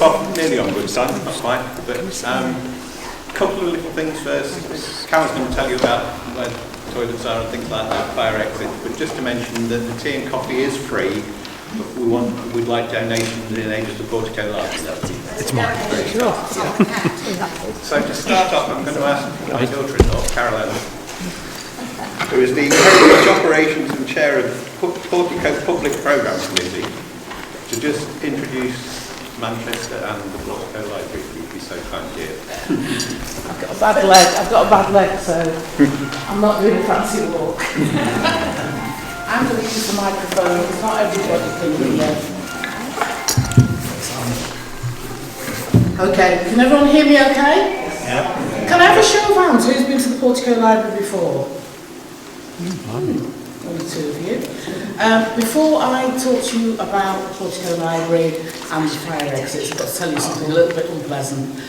off nearly on good time, not quite, but couple of little things first. Carol's going to tell you about where toilets are and things like that, fire exits, but just to mention that the tea and coffee is free, but we'd like donations in aid of the Portico Library. It's mine. Sure. So to start off, I'm going to ask my daughter-in-law, Carol, who is the Heritage Operations and Chair of Portico Public Programme Committee, to just introduce Manchester and the Portico Library, if you'd be so kind, dear. I've got a bad leg, so I'm not doing a fancy walk. I'm going to use the microphone, it's not everybody can hear. Okay, can everyone hear me okay? Yeah. Can I have a show of hands? Who's been to the Portico Library before? Only two of you. Before I talk to you about Portico Library and the fire exits, I've got to tell you something a little bit unpleasant.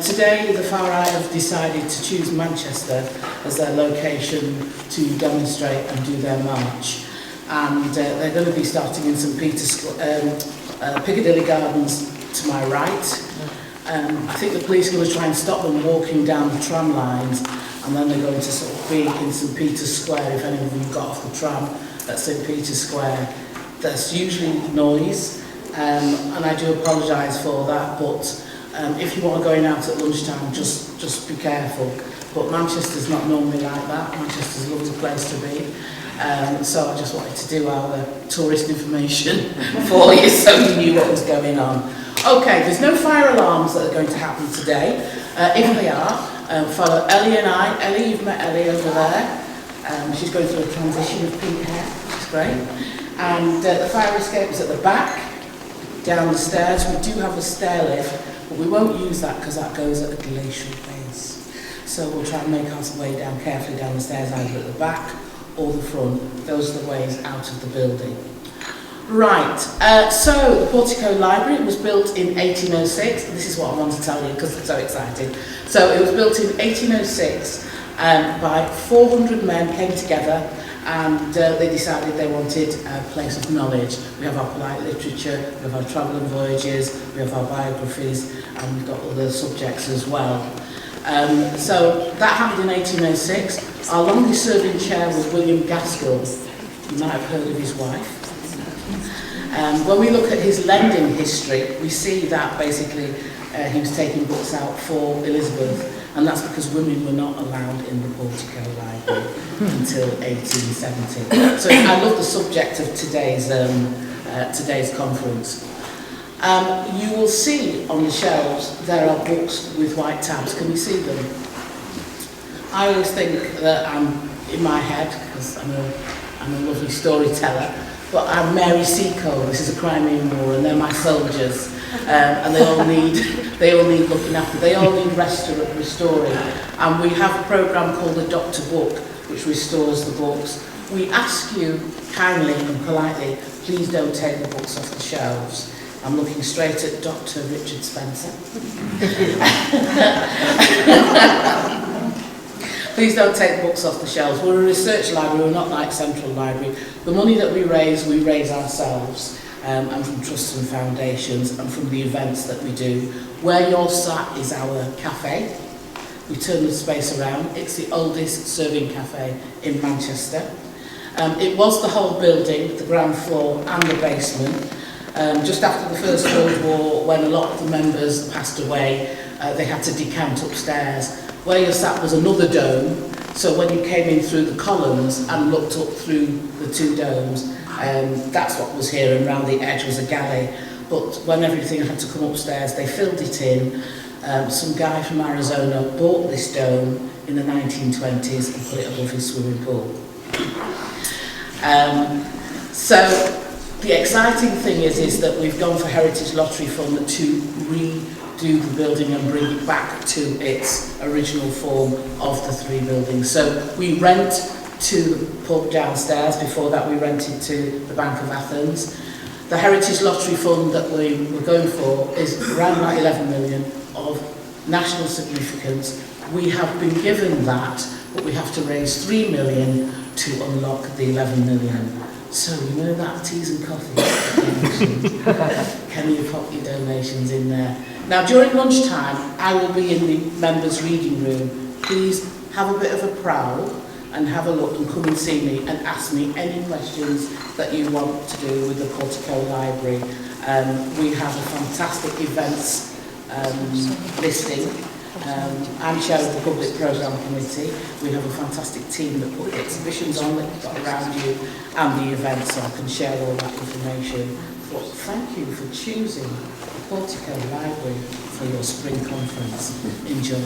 Today, the far right have decided to choose Manchester as their location to demonstrate and do their march. And they're going to be starting in St Peter's, Piccadilly Gardens to my right. I think the police are going to try and stop them walking down the tram lines, and then they're going to sort of be in St Peter's Square if any of them got off the tram at St Peter's Square. There's usually noise, and I do apologise for that, but if you want to go in out at lunchtime, just be careful. But Manchester's not normally like that. Manchester's a lovely place to be. So I just wanted to do our tourist information for you so you knew what was going on. Okay, there's no fire alarms that are going to happen today. If they are, follow Ellie and I. Ellie, you've met Ellie over there. She's going through a transition of pink hair, which is great. And the fire escape is at the back, down the stairs. We do have a stair lift, but we won't use that because that goes at a glacial pace. So we'll try and make our way down carefully down the stairs, either at the back or the front. Those are the ways out of the building. Right, so the Portico Library was built in 1806. This is what I want to tell you because I'm so excited. So it was built in 1806 by 400 men came together, and they decided they wanted a place of knowledge. We have our polite literature, we have our travel and voyages, we have our biographies, and we've got other subjects as well. So that happened in 1806. Our longest serving chair was William Gaskell. You might have heard of his wife. When we look at his lending history, we see that basically he was taking books out for Elizabeth, and that's because women were not allowed in the Portico Library until 1870. So I love the subject of today's conference. You will see on the shelves there are books with white tabs. Can you see them? I always think that I'm in my head, because I'm a lovely storyteller, but I'm Mary Seacole. This is a Crimean War, and they're my soldiers, and they all need looking after. They all need restoring, and we have a programme called the Doctor Book, which restores the books. We ask you kindly and politely, please don't take the books off the shelves. I'm looking straight at Dr. Richard Spencer. Please don't take books off the shelves. We're a research library, we're not like Central Library. The money that we raise ourselves, and from trusts and foundations, and from the events that we do. Where you're sat is our cafe. We turn the space around. It's the oldest serving cafe in Manchester. It was the whole building, the ground floor and the basement. Just after the First World War, when a lot of the members passed away, they had to decant upstairs. Where you sat was another dome, so when you came in through the columns and looked up through the two domes, that's what was here, and round the edge was a galley. But when everything had to come upstairs, they filled it in. Some guy from Arizona bought this dome in the 1920s and put it above his swimming pool. So the exciting thing is that we've gone for Heritage Lottery Fund to redo the building and bring it back to its original form of the three buildings. So we rent to the pub downstairs. Before that we rented to the Bank of Athens. The Heritage Lottery Fund that we were going for is around about 11 million of national significance. We have been given that, but we have to raise 3 million to unlock the 11 million. So, you know that teas and coffee? Can you pop your donations in there? Now, during lunchtime, I will be in the members' reading room. Please have a bit of a prowl and have a look and come and see me and ask me any questions that you want to do with the Portico Library. We have a fantastic events listing. I'm chair of the Public Programme Committee. We have a fantastic team that put the exhibitions on that you've got around you and the events, so I can share all that information. But thank you for choosing the Portico Library for your spring conference. Enjoy.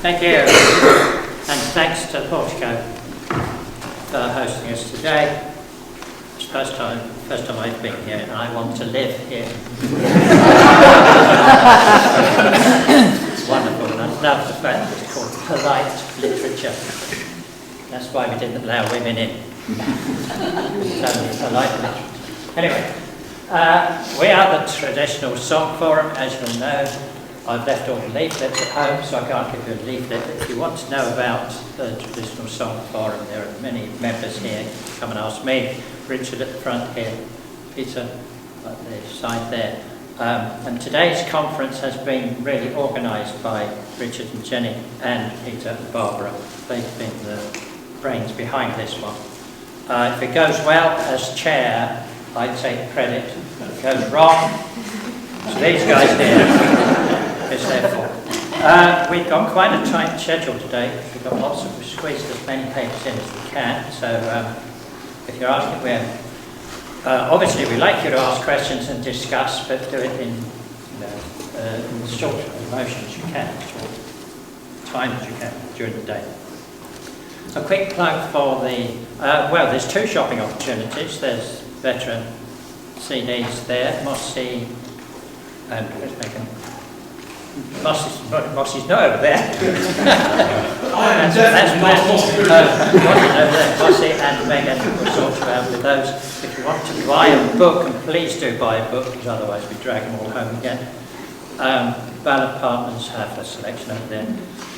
Thank you, and thanks to Portico for hosting us today. It's the first time I've been here, and I want to live here. It's wonderful, and I love the fact that it's called polite literature. That's why we didn't allow women in. It's only polite literature. Anyway, we are the traditional song forum, as you'll know. I've left all the leaflets at home, so I can't give you a leaflet. If you want to know about the traditional song forum, there are many members here. Come and ask me. Richard at the front here, Peter at the side there. And today's conference has been really organised by Richard and Jenny and Peter and Barbara. They've been the brains behind this one. If it goes well, as chair, I take credit. If it goes wrong, so these guys here. It's their fault. We've got quite a tight schedule today. We've got lots of, we've squeezed as many papers in as we can. So if you're asking where, obviously we like you to ask questions and discuss, but do it in, in as short motion as you can, as short time as you can during the day. A quick plug for the, well, there's two shopping opportunities. There's veteran CDs there, Mossy, and let's make them. Mossy's not over there. that's Mossy and Megan will sort you out with those. If you want to buy a book, and please do buy a book, because otherwise we drag them all home again. Ballard Partners have a selection over there.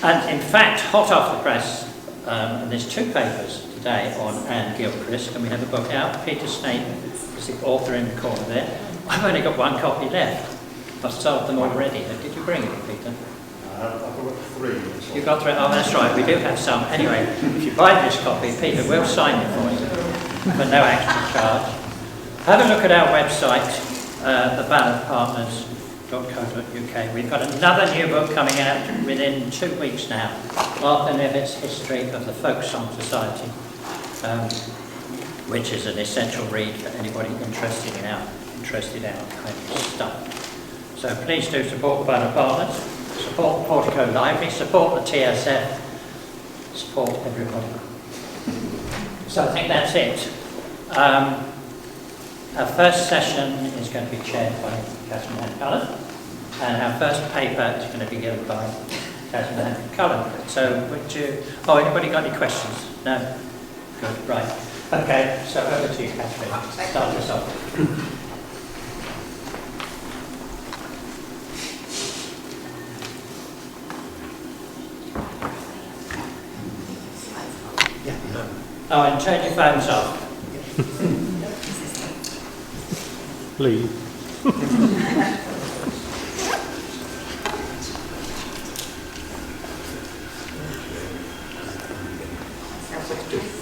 And in fact, hot off the press, and there's two papers today on Ann Cullen, and we have a book out. Peter Snape is the author in the corner there. I've only got one copy left. I've sold them already. Did you bring it, Peter? I've got 3. You got 3? Oh, that's right. We do have some. Anyway, if you buy this copy, Peter will sign it for you, for no extra charge. Have a look at our website, theballardpartners.co.uk. We've got another new book coming out within 2 weeks now. Arthur Nevitt's History of the Folk Song Society, which is an essential read for anybody interested in our kind of stuff. So please do support the Ballard Partners, support the Portico Library, support the TSF, support everybody. So I think that's it. Our first session is going to be chaired by Ann Cullen, and our first paper is going to be given by Ann Cullen. So would you, anybody got any questions? No? Good, right. Okay, so over to you, Catherine. Start us off. Oh, and turn your phones off. Please.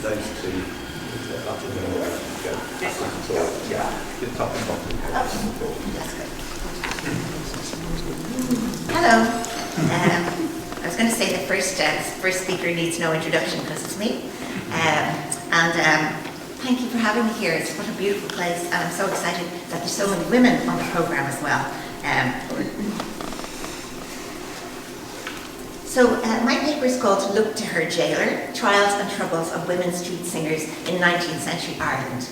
Those two. Yeah, the top and bottom. Hello. I was going to say the first speaker needs no introduction because it's me. Thank you for having me here. It's what a beautiful place, and I'm so excited that there's so many women on the programme as well. My paper is called Look to Her Gaoler, Trials and Troubles of Women Street Singers in 19th-century Ireland.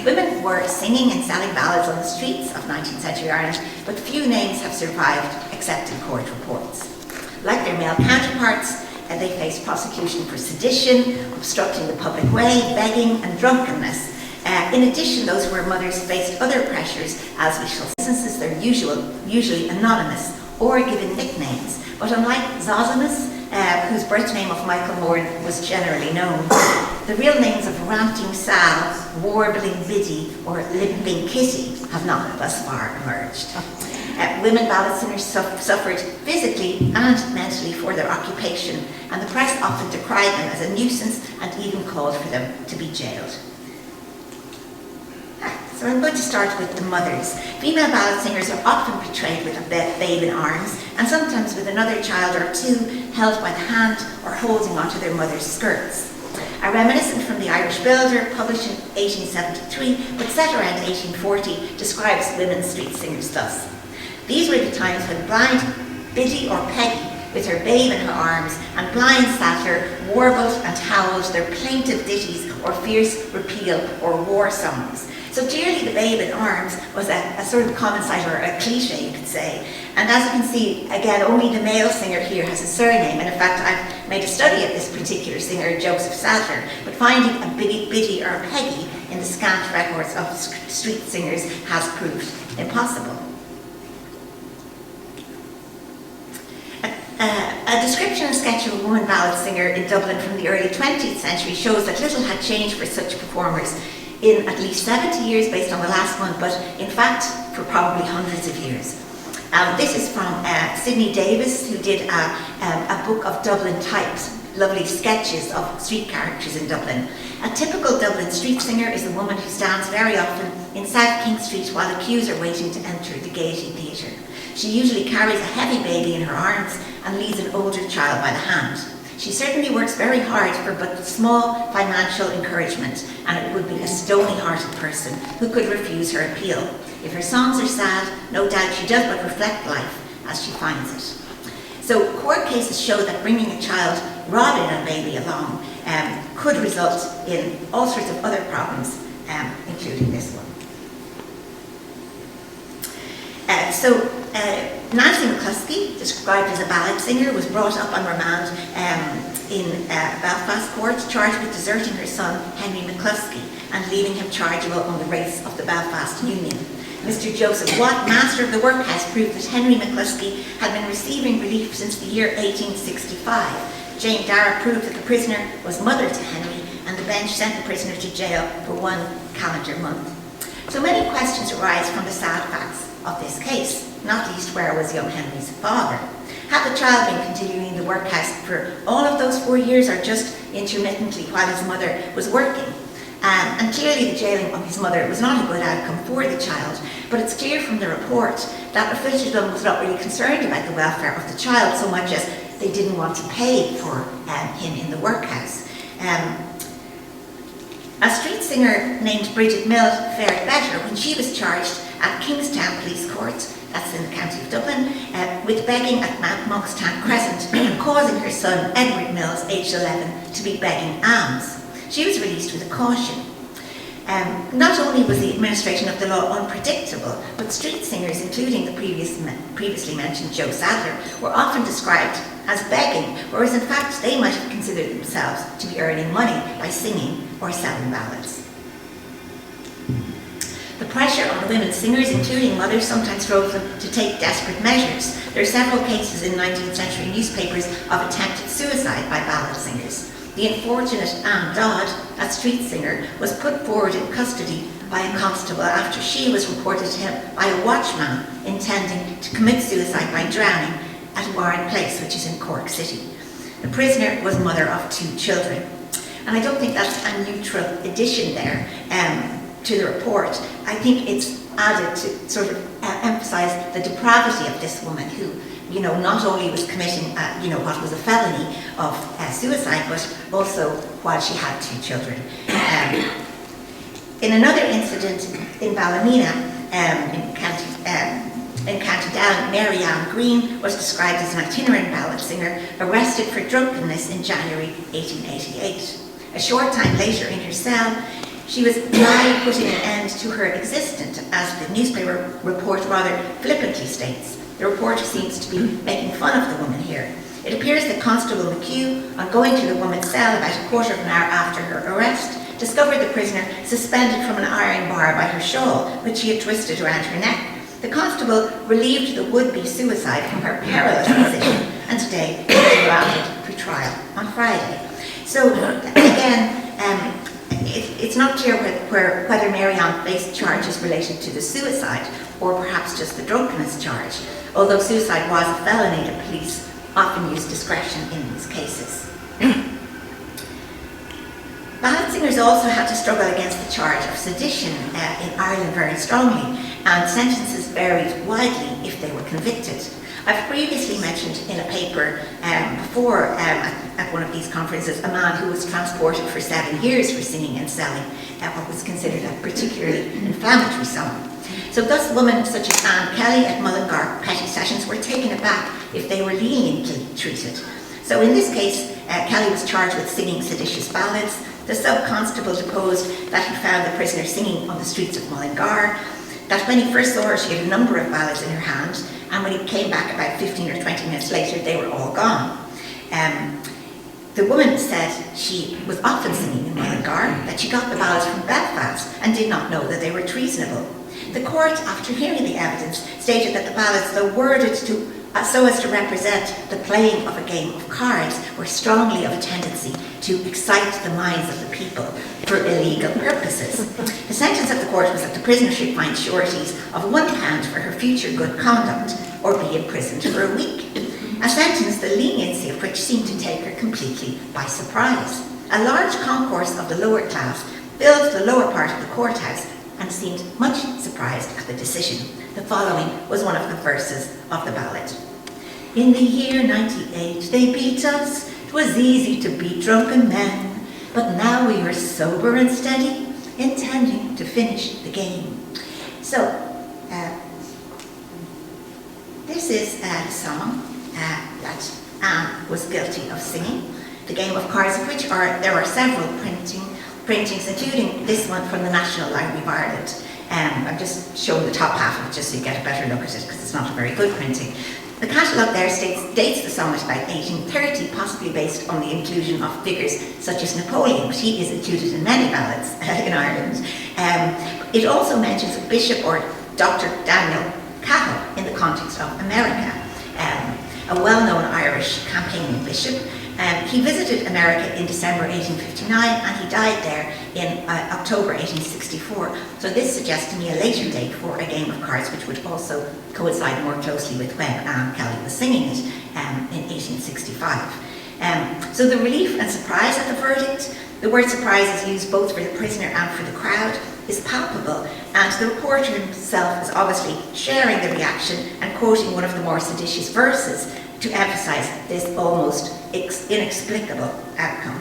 Women were singing and selling ballads on the streets of 19th century Ireland, but few names have survived except in court reports. Like their male counterparts, they faced prosecution for sedition, obstructing the public way, begging and drunkenness. In addition, those who were mothers faced other pressures, as we shall see, since they're usually anonymous or given nicknames, but unlike Zosimus, whose birth name of Michael Moore was generally known, the real names of Ranting Sal, Warbling Biddy, or Limping Kitty have not thus far emerged. Women ballad singers suffered physically and mentally for their occupation, and the press often decried them as a nuisance and even called for them to be jailed. So I'm going to start with the mothers. Female ballad singers are often portrayed with a babe in arms, and sometimes with another child or two held by the hand or holding onto their mother's skirts. A reminiscent from the Irish Builder, published in 1873, but set around 1840, describes women's street singers thus. These were the times when blind Biddy or Peggy, with her babe in her arms, and blind Sattler warbled and howled their plaintive ditties or fierce repeal or war songs. So clearly the babe in arms was a sort of common sight, or a cliche you could say. And as you can see, again, only the male singer here has a surname, and in fact I've made a study of this particular singer, Joseph Sattler, but finding a Biddy or a Peggy in the scant records of street singers has proved impossible. A description and sketch of a woman ballad singer in Dublin from the early 20th century shows that little had changed for such performers in at least 70 years based on the last one, but in fact for probably hundreds of years. This is from Sidney Davis, who did a book of Dublin types, lovely sketches of street characters in Dublin. A typical Dublin street singer is a woman who stands very often in South King Street while the queues are waiting to enter the Gaiety Theatre. She usually carries a heavy baby in her arms and leads an older child by the hand. She certainly works very hard for but small financial encouragement, and it would be a stony-hearted person who could refuse her appeal. If her songs are sad, no doubt she does but reflect life as she finds it. So court cases show that bringing a child rather than a baby along could result in all sorts of other problems, including this one. Nancy McCluskey, described as a ballad singer, was brought up on remand in Belfast court, charged with deserting her son, Henry McCluskey, and leaving him chargeable on the race of the Belfast Union. Mr. Joseph Watt, master of the workhouse, proved that Henry McCluskey had been receiving relief since the year 1865. Jane Dara proved that the prisoner was mother to Henry, and the bench sent the prisoner to jail for 1 calendar month. So many questions arise from the sad facts of this case, not least where was young Henry's father. Had the child been continuing in the workhouse for all of those 4 years, or just intermittently while his mother was working? And clearly the jailing of his mother was not a good outcome for the child, but it's clear from the report that officialdom was not really concerned about the welfare of the child so much as they didn't want to pay for him in the workhouse. A street singer named Bridget Mill fared better when she was charged at Kingstown Police Court, that's in the county of Dublin, with begging at Mount Monkstown Crescent and causing her son, Edward Mills, aged 11, to be begging alms. She was released with a caution. Not only was the administration of the law unpredictable, but street singers, including the previously mentioned Joe Sadler, were often described as begging, whereas in fact they might have considered themselves to be earning money by singing or selling ballads. The pressure on women singers, including mothers, sometimes drove them to take desperate measures. There are several cases in 19th century newspapers of attempted suicide by ballad singers. The unfortunate Ann Dodd, a street singer, was put forward in custody by a constable after she was reported to him by a watchman intending to commit suicide by drowning at Warren Place, which is in Cork City. The prisoner was mother of 2 children. And I don't think that's a neutral addition there to the report. I think it's added to sort of emphasise the depravity of this woman who, not only was committing, what was a felony of suicide, but also while she had 2 children. In another incident in Ballymena, in County Down, Mary Ann Green was described as an itinerant ballad singer arrested for drunkenness in January 1888. A short time later in her cell, she was now putting an end to her existence, as the newspaper report rather flippantly states. The reporter seems to be making fun of the woman here. It appears that Constable McHugh, on going to the woman's cell about a quarter of an hour after her arrest, discovered the prisoner suspended from an iron bar by her shawl, which she had twisted around her neck. The constable relieved the would-be suicide from her perilous position, and today she was granted pre-trial on Friday. So again, it's not clear whether Marianne faced charges related to the suicide or perhaps just the drunkenness charge, although suicide was a felony, the police often use discretion in these cases. Ballad singers also had to struggle against the charge of sedition in Ireland very strongly, and sentences varied widely if they were convicted. I've previously mentioned in a paper before at one of these conferences a man who was transported for 7 years for singing and selling what was considered a particularly inflammatory song. So thus women such as Ann Cullen at Mullingar petty sessions were taken aback if they were leniently treated. So in this case, Kelly was charged with singing seditious ballads. The sub-constable deposed that he found the prisoner singing on the streets of Mullingar, that when he first saw her she had a number of ballads in her hand, and when he came back about 15 or 20 minutes later they were all gone. The woman said she was often singing in Mullingar, that she got the ballads from Belfast and did not know that they were treasonable. The court, after hearing the evidence, stated that the ballads, though worded so as to represent the playing of a game of cards, were strongly of a tendency to excite the minds of the people for illegal purposes. The sentence of the court was that the prisoner should find sureties of £1 for her future good conduct, or be imprisoned for a week. A sentence, the leniency of which seemed to take her completely by surprise. A large concourse of the lower class filled the lower part of the courthouse and seemed much surprised at the decision. The following was one of the verses of the ballad. In the year 98 they beat us, 'twas easy to beat drunken men, but now we are sober and steady, intending to finish the game. So, this is a song that Anne was guilty of singing, the game of cards of which there are several printings, including this one from the National Library of Ireland. I'm just showing the top half of it just so you get a better look at it, because it's not a very good printing. The catalogue there dates the song at about 1830, possibly based on the inclusion of figures such as Napoleon, but he is included in many ballads in Ireland. It also mentions a bishop, or Dr. Daniel Cahill, in the context of America, a well-known Irish campaigning bishop. He visited America in December 1859 and he died there in October 1864. So this suggests to me a later date for a game of cards, which would also coincide more closely with when Ann Cullen was singing it in 1865. So the relief and surprise at the verdict, the word surprise is used both for the prisoner and for the crowd, is palpable, and the reporter himself is obviously sharing the reaction and quoting one of the more seditious verses to emphasize this almost inexplicable outcome.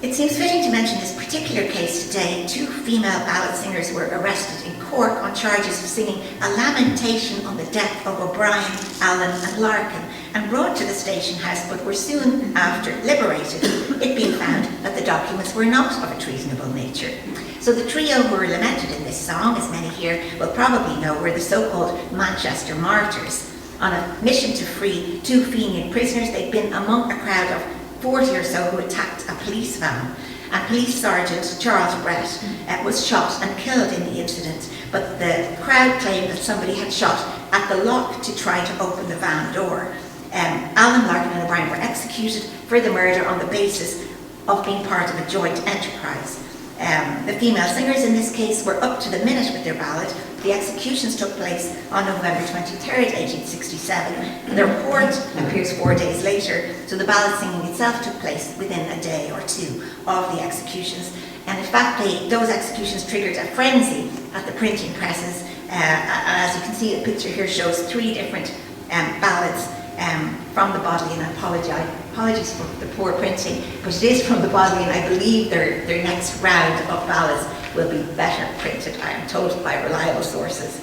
It seems fitting to mention this particular case today. 2 female ballad singers were arrested in Cork on charges of singing a lamentation on the death of O'Brien, Allen and Larkin, and brought to the station house, but were soon after liberated, it being found that the documents were not of a treasonable nature. So the trio who were lamented in this song, as many here will probably know, were the so-called Manchester Martyrs. On a mission to free 2 Fenian prisoners, they'd been among a crowd of 40 or so who attacked a police van. And Police Sergeant Charles Brett was shot and killed in the incident, but the crowd claimed that somebody had shot at the lock to try to open the van door. Allen, Larkin and O'Brien were executed for the murder on the basis of being part of a joint enterprise. The female singers in this case were up to the minute with their ballad. The executions took place on November 23rd, 1867. The report appears 4 days later, so the ballad singing itself took place within a day or 2 of the executions. And in fact, those executions triggered a frenzy at the printing presses. As you can see, the picture here shows 3 different ballads from the Bodleian. And apologies for the poor printing, but it is from the Bodleian. I believe their next round of ballads will be better printed, I am told by reliable sources.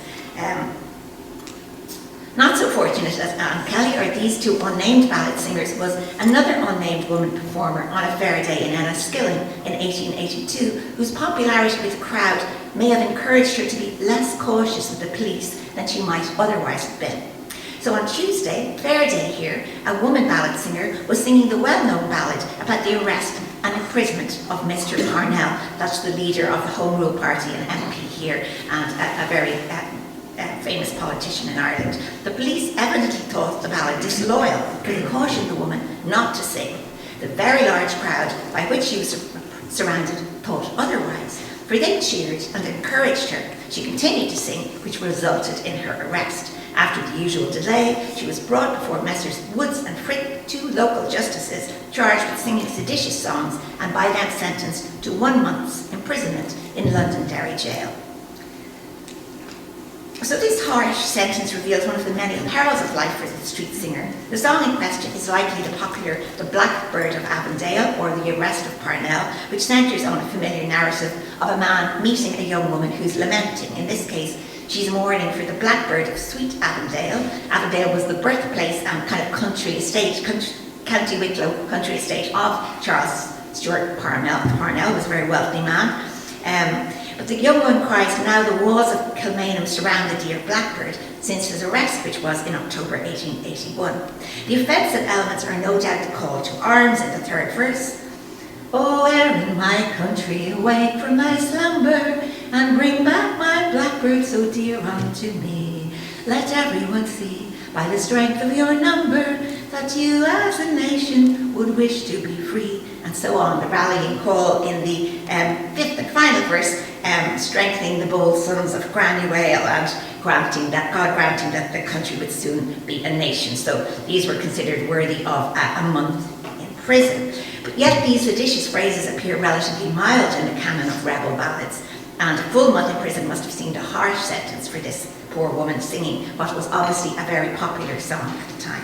Not so fortunate as Ann Cullen or these 2 unnamed ballad singers was another unnamed woman performer on a fair day in Enniskillen in 1882, whose popularity with the crowd may have encouraged her to be less cautious with the police than she might otherwise have been. So on Tuesday, fair day here, a woman ballad singer was singing the well-known ballad about the arrest and imprisonment of Mr. Parnell, that's the leader of the Home Rule Party and MP here and a very famous politician in Ireland. The police evidently thought the ballad disloyal because it cautioned the woman not to sing. The very large crowd by which she was surrounded thought otherwise, for they cheered and encouraged her. She continued to sing, which resulted in her arrest. After the usual delay, she was brought before Messrs. Woods and Frick, 2 local justices, charged with singing seditious songs and by them sentenced to 1 month's imprisonment in Londonderry Jail. So this harsh sentence reveals one of the many perils of life for the street singer. The song in question is likely the popular The Blackbird of Avondale, or The Arrest of Parnell, which centres on a familiar narrative of a man meeting a young woman who's lamenting. In this case, she's mourning for the blackbird of sweet Avondale. Avondale was the birthplace and kind of country estate, County Wicklow country estate of Charles Stuart Parnell. Parnell was a very wealthy man. But the young one cries, now the walls of Kilmainham surround the dear blackbird, since his arrest, which was in October 1881. The offensive elements are no doubt the call to arms in the 3rd verse. Oh, Erin, my country, awake from thy slumber, and bring back my blackbird so dear unto me. Let everyone see, by the strength of your number, that you as a nation would wish to be free. And so on, the rallying call in the 5th and final verse, strengthening the bold sons of Granuaile and God granting that the country would soon be a nation. So these were considered worthy of a month in prison. But yet these seditious phrases appear relatively mild in the canon of rebel ballads, and a full month in prison must have seemed a harsh sentence for this poor woman singing what was obviously a very popular song at the time.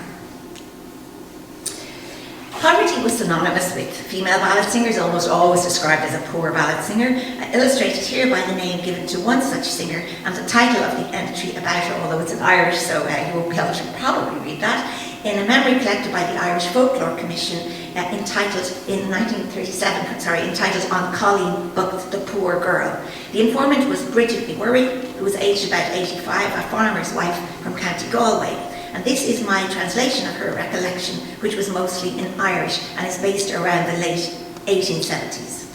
Poverty was synonymous with female ballad singers, almost always described as a poor ballad singer, illustrated here by the name given to one such singer and the title of the entry about her, although it's in Irish, so you won't be able to probably read that, in a memory collected by the Irish Folklore Commission entitled in 1937, entitled On Colleen Bucked the Poor Girl. The informant was Bridget McWhirry, who was aged about 85, a farmer's wife from County Galway. And this is my translation of her recollection, which was mostly in Irish and is based around the late 1870s.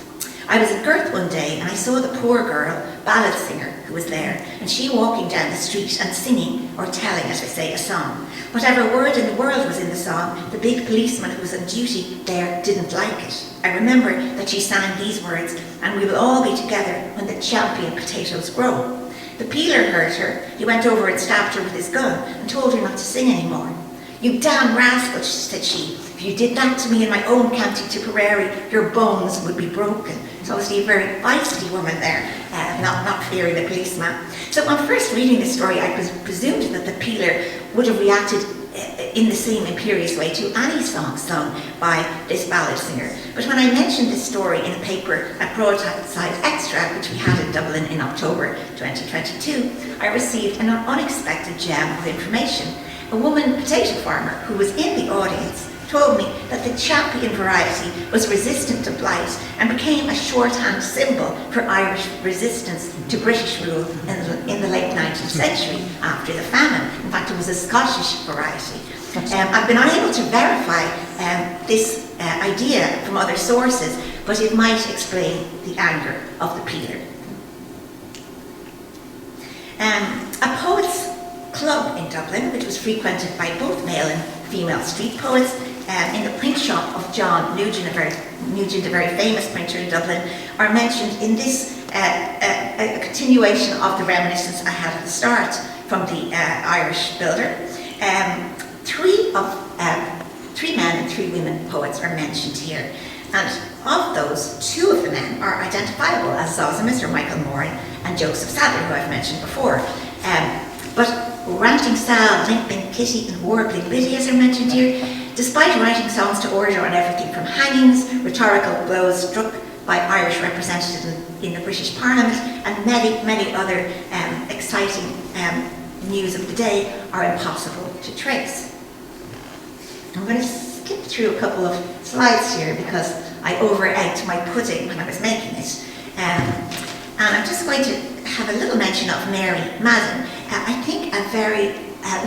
I was at Girth one day and I saw the poor girl, ballad singer, who was there, and she walking down the street and singing, or telling, as I say, a song. Whatever word in the world was in the song, the big policeman who was on duty there didn't like it. I remember that she sang these words, and we will all be together when the champion potatoes grow. The peeler heard her. He went over and stabbed her with his gun and told her not to sing anymore. You damn rascal, said she. If you did that to me in my own county Tipperary, your bones would be broken. So obviously a very feisty woman there, not fearing the policeman. So on first reading this story, I presumed that the peeler would have reacted in the same imperious way to any song sung by this ballad singer. But when I mentioned this story in a paper, a broadside extract, which we had in Dublin in October 2022, I received an unexpected gem of information. A woman potato farmer who was in the audience told me that the champion variety was resistant to blight and became a shorthand symbol for Irish resistance to British rule in the late 19th century after the famine. In fact, it was a Scottish variety. I've been unable to verify this idea from other sources, but it might explain the anger of the peeler. A poets' club in Dublin, which was frequented by both male and female street poets, in the print shop of John Nugent, a very famous printer in Dublin, are mentioned in this a continuation of the reminiscence I had at the start from the Irish builder. Three men and 3 women poets are mentioned here, and of those, 2 of the men are identifiable as Zosimus, or Michael Moran, and Joseph Sadler, who I've mentioned before. But Ranting Sal, Limping Kitty, and Warbling Biddy, as are mentioned here, despite writing songs to order on everything from hangings, rhetorical blows struck by Irish representatives in the British Parliament, and many, many other exciting news of the day, are impossible to trace. I'm going to skip through a couple of slides here because I over-egged my pudding when I was making it. And I'm just going to have a little mention of Mary Madden. I think a very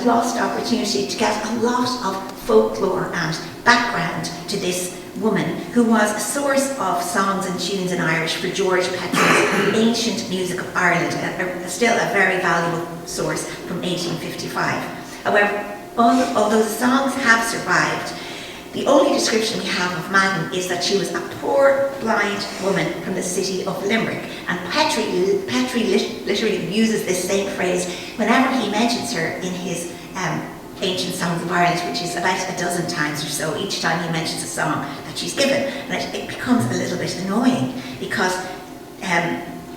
lost opportunity to get a lot of folklore and background to this woman, who was a source of songs and tunes in Irish for George Petrie's Ancient Music of Ireland, still a very valuable source from 1855. However, although the songs have survived, the only description we have of Madden is that she was a poor, blind woman from the city of Limerick. And Petrie literally uses this same phrase whenever he mentions her in his Ancient Songs of Ireland, which is about a dozen times or so, each time he mentions a song that she's given. And it becomes a little bit annoying, because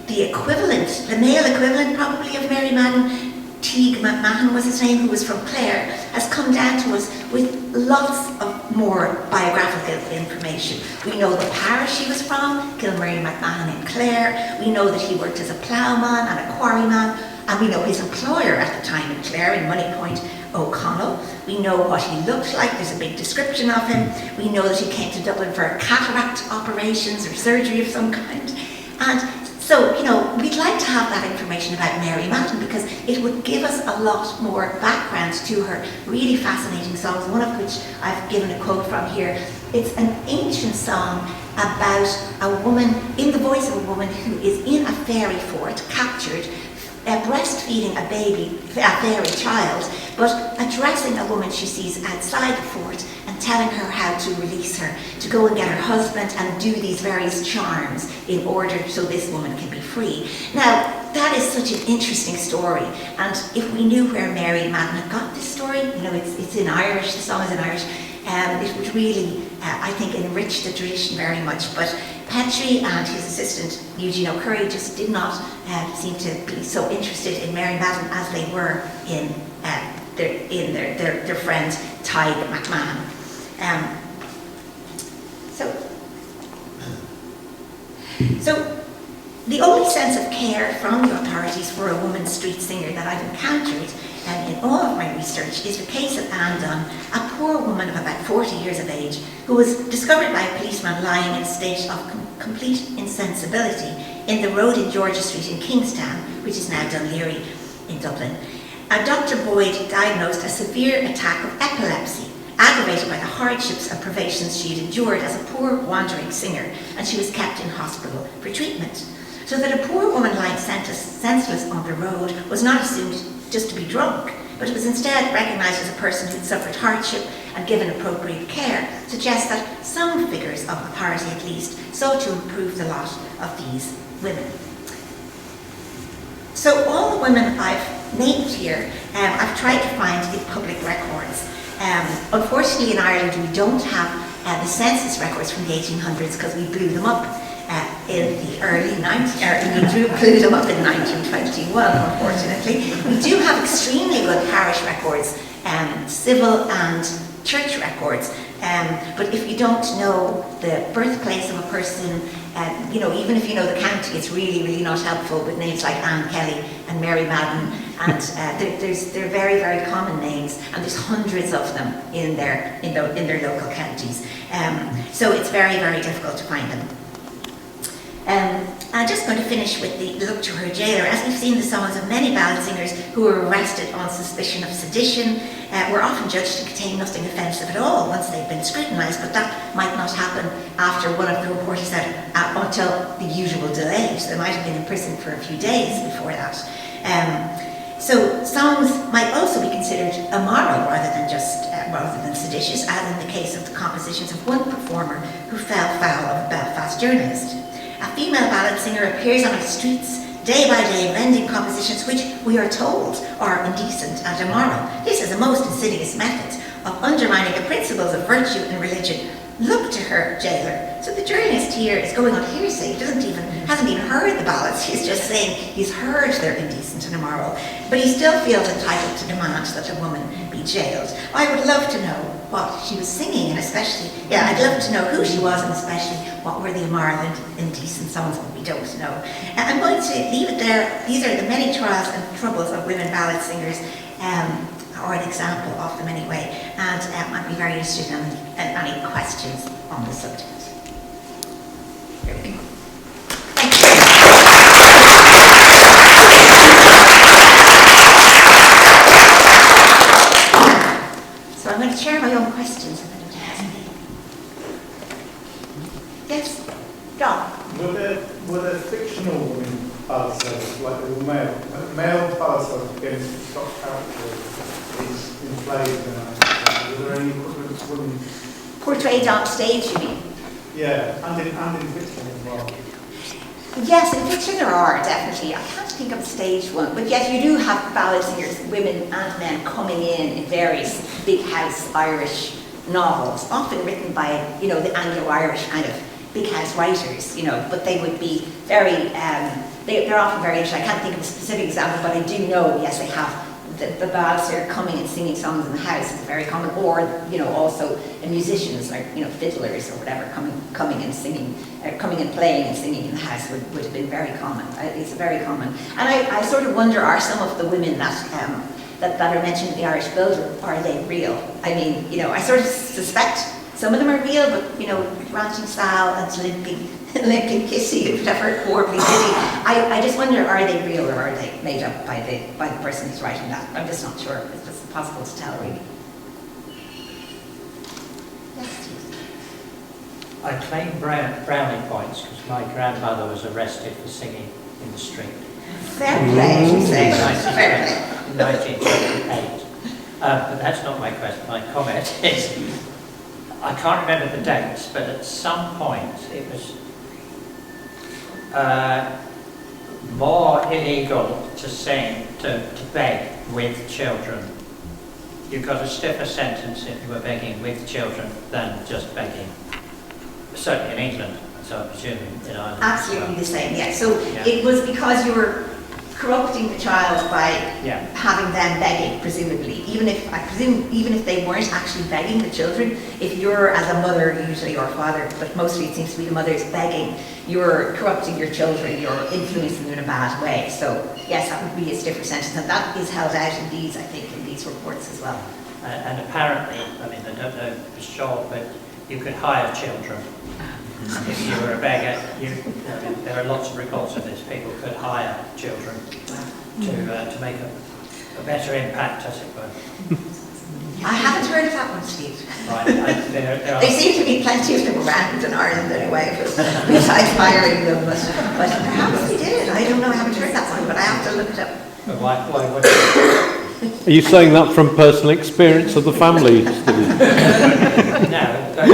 the equivalent, the male equivalent probably of Mary Madden, Teague McMahon was his name, who was from Clare, has come down to us with lots of more biographical information. We know the parish he was from, Kilmurray McMahon in Clare. We know that he worked as a ploughman and a quarryman, and we know his employer at the time in Clare, in Moneypoint, O'Connell. We know what he looked like. There's a big description of him. We know that he came to Dublin for cataract operations or surgery of some kind. And so, we'd like to have that information about Mary Madden, because it would give us a lot more background to her really fascinating songs, one of which I've given a quote from here. It's an ancient song about a woman, in the voice of a woman who is in a fairy fort, captured, breastfeeding a baby, a fairy child, but addressing a woman she sees outside the fort and telling her how to release her, to go and get her husband and do these various charms in order so this woman can be free. Now, that is such an interesting story, and if we knew where Mary Madden had got this story, it's in Irish, the song is in Irish, it would really, I think, enrich the tradition very much. But Petrie and his assistant Eugene O'Curry just did not seem to be so interested in Mary Madden as they were in their friend Teague McMahon. So the only sense of care from the authorities for a woman street singer that I've encountered in all of my research is the case of Ann Cullen, a poor woman of about 40 years of age, who was discovered by a policeman lying in a state of complete insensibility in the road in Georgia Street in Kingstown, which is now Dunleary in Dublin. Dr. Boyd diagnosed a severe attack of epilepsy, aggravated by the hardships and privations she had endured as a poor wandering singer, and she was kept in hospital for treatment. So that a poor woman lying senseless on the road was not assumed just to be drunk, but it was instead recognised as a person who'd suffered hardship and given appropriate care, suggests that some figures of authority at least sought to improve the lot of these women. So all the women I've named here, I've tried to find in public records. Unfortunately in Ireland we don't have the census records from the 1800s, because we blew them up in the early 90s, we blew them up in 1921, unfortunately. We do have extremely good parish records, civil and church records, but if you don't know the birthplace of a person, even if you know the county, it's really, really not helpful with names like Ann Kelly and Mary Madden, and they're very, very common names, and there's hundreds of them in their local counties. So it's very, very difficult to find them. I'm just going to finish with the Look to Her Gaoler. As we've seen the songs of many ballad singers who were arrested on suspicion of sedition were often judged to contain nothing offensive at all once they've been scrutinised, but that might not happen after one of the reporters said until the usual delay. So they might have been in prison for a few days before that. So songs might also be considered immoral rather than seditious, as in the case of the compositions of one performer who fell foul of a Belfast journalist. A female ballad singer appears on our streets day by day, lending compositions which we are told are indecent and immoral. This is a most insidious method of undermining the principles of virtue and religion. Look to her, gaoler. So the journalist here is going on hearsay. He hasn't even heard the ballads. He's just saying he's heard they're indecent and immoral, but he still feels entitled to demand that a woman be jailed. I would love to know what she was singing, and especially, I'd love to know who she was, and especially what were the immoral and indecent songs that we don't know. I'm going to leave it there. These are the many trials and troubles of women ballad singers, or an example of them anyway, and I'd be very interested in any questions on the subject. Thank you. share my own questions. Yes, John. Were there fictional women ballad singers, like there were male ballad singers against top characters in plays and were there any equivalent women? Portrayed on stage, you mean? Yeah, and in fiction as well. Yes, in fiction there are, definitely. I can't think of a stage one, but yes, you do have ballad singers, women and men, coming in various big house Irish novels, often written by, the Anglo-Irish kind of big house writers, but they would be very, they're often very interesting. I can't think of a specific example, but I do know, yes, they have the ballad singer coming and singing songs in the house is very common, or, also musicians like, fiddlers or whatever coming and singing, coming and playing and singing in the house would have been very common. It's very common. And I sort of wonder, are some of the women that are mentioned in the Irish Builder, are they real? I mean, I sort of suspect some of them are real, but, Ranting Sal and Limping Kissy, whatever, Warbly City, I just wonder, are they real or are they made up by the person who's writing that? I'm just not sure. It's just impossible to tell, really. Yes, Steve. I claim brownie points because my grandmother was arrested for singing in the street. Fair play, you say. Fair play. In 1928. But that's not my question. My comment is, I can't remember the dates, but at some point it was more illegal to sing, to beg with children. You got a stiffer sentence if you were begging with children than just begging. Certainly in England, so I'm presuming in Ireland. Absolutely the same, yeah. So it was because you were corrupting the child by having them begging, presumably. Even if they weren't actually begging the children, if you're, as a mother usually, or father, but mostly it seems to be the mother's begging, you're corrupting your children, you're influencing them in a bad way. So yes, that would be a stiffer sentence, and that is held out in these, I think, in these reports as well. And apparently, I mean, I don't know for sure, but you could hire children. If you were a beggar, there are lots of records of this. People could hire children to make a better impact, as it were. I haven't heard of that one, Steve. Right, there seem to be plenty of them around in Ireland anyway, besides hiring them. But perhaps they did. I don't know. I haven't heard that one, but I have to look it up. Why would you? Are you saying that from personal experience of the family? No, but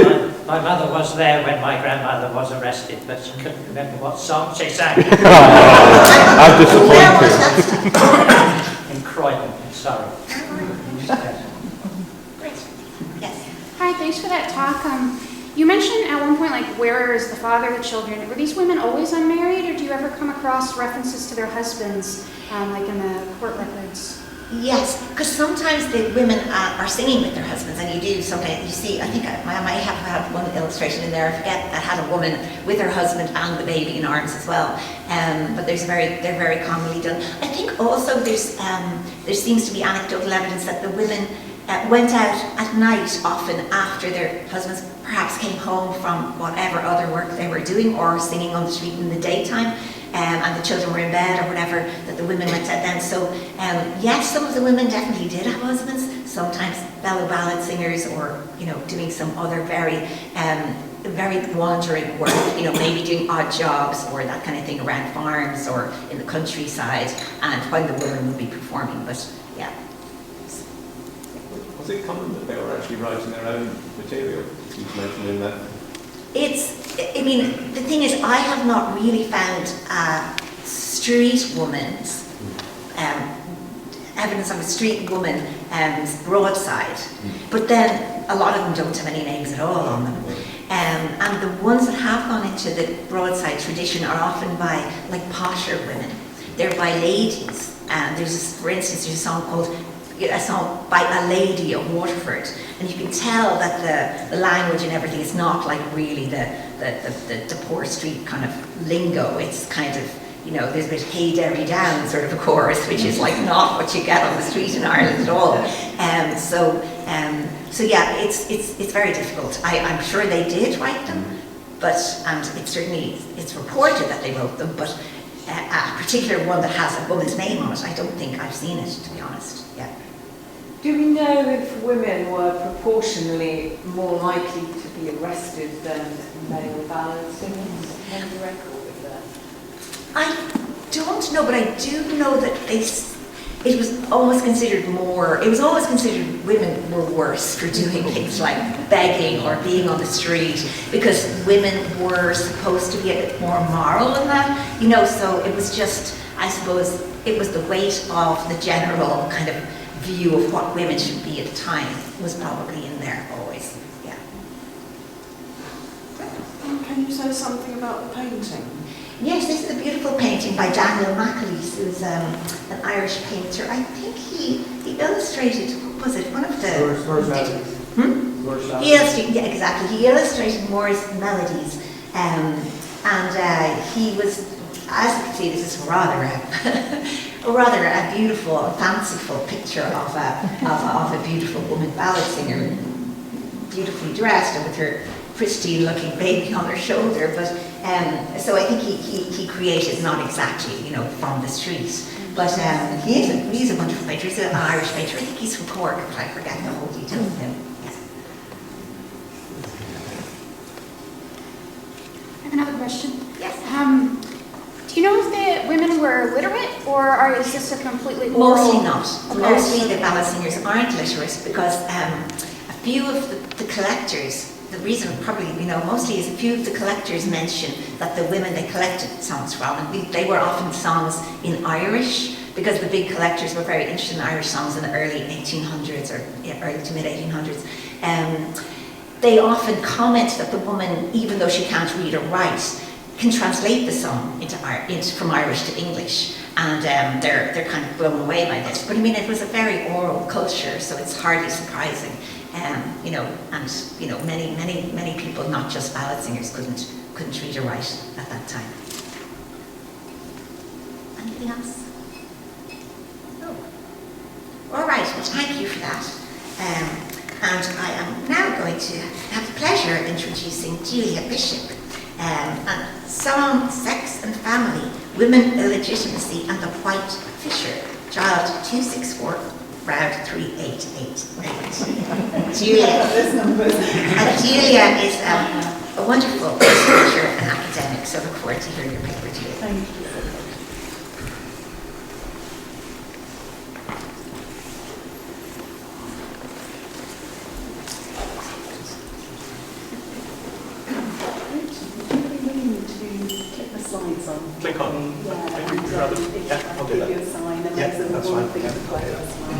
my mother was there when my grandmother was arrested, but she couldn't remember what song she sang. I'm disappointed. In Croydon, in Surrey. Yes. Hi, thanks for that talk. You mentioned at one point, where is the father of the children? Were these women always unmarried, or do you ever come across references to their husbands, in the court records? Yes, because sometimes the women are singing with their husbands, and you do sometimes, you see, I think I might have had one illustration in there, I forget, that had a woman with her husband and the baby in arms as well. But they're very commonly done. I think also there seems to be anecdotal evidence that the women went out at night often after their husbands perhaps came home from whatever other work they were doing, or singing on the street in the daytime. And the children were in bed or whatever, that the women went out then. So yes, some of the women definitely did have husbands, sometimes fellow ballad singers, or doing some other very wandering work, maybe doing odd jobs or that kind of thing around farms or in the countryside, and when the women would be performing. But yeah. Was it common that they were actually writing their own material? You mentioned in that. I mean, the thing is, I have not really found street woman's evidence of a street woman broadside, but then a lot of them don't have any names at all on them. And the ones that have gone into the broadside tradition are often by posher women. They're by ladies. For instance, there's a song by a lady of Waterford, and you can tell that the language and everything is not really the poor street kind of lingo. It's kind of, there's a bit hey derry down sort of a chorus, which is not what you get on the street in Ireland at all. So yeah, it's very difficult. I'm sure they did write them, and it's reported that they wrote them, but a particular one that has a woman's name on it, I don't think I've seen it, to be honest. Yeah. Do we know if women were proportionally more likely to be arrested than male ballad singers? Any record of that? I don't know, but I do know that it was always considered women were worse for doing things like begging or being on the street, because women were supposed to be a bit more moral than that, you know, so it was just, I suppose, it was the weight of the general kind of view of what women should be at the time was probably in there always, yeah. Can you say something about the painting? Yes, this is a beautiful painting by Daniel McAleese, who's an Irish painter. I think he illustrated, what was it, one of the... He illustrated, yeah, exactly. He illustrated Moore's Melodies, and he was, as you can see, this is rather a beautiful, fanciful picture of a beautiful woman ballad singer, beautifully dressed and with her pristine-looking baby on her shoulder. But so I think he created, not exactly, you know, from the street, but he's a wonderful painter. He's an Irish painter. I think he's from Cork, but I forget the whole details of him. Yes. I have another question. Yes. Do you know if the women were literate, or is this a completely oral? Mostly not. Okay. Mostly the ballad singers aren't literate, because a few of the collectors, the reason probably, you know, mostly is a few of the collectors mention that the women they collected songs from, and they were often songs in Irish, because the big collectors were very interested in Irish songs in the early 1800s or early to mid 1800s. They often comment that the woman, even though she can't read or write, can translate the song from Irish to English, and they're kind of blown away by this. But I mean, it was a very oral culture, so it's hardly surprising. You know, and you know, many people, not just ballad singers, couldn't read or write at that time. Anything else? No. All right. Well, thank you for that. And I am now going to have the pleasure of introducing Julia Bishop. And Song, Sex and Family, Women, Illegitimacy and the White Fisher, Child 264, Roud 388. Julia. Julia is a wonderful researcher and academic, so I look forward to hearing your paper, Julia. Thank you. Slides on. Click on. Yeah, I'll do that. Give you a sign, and Yeah, there's that's one fine. thing Yeah, to play I'll do as well.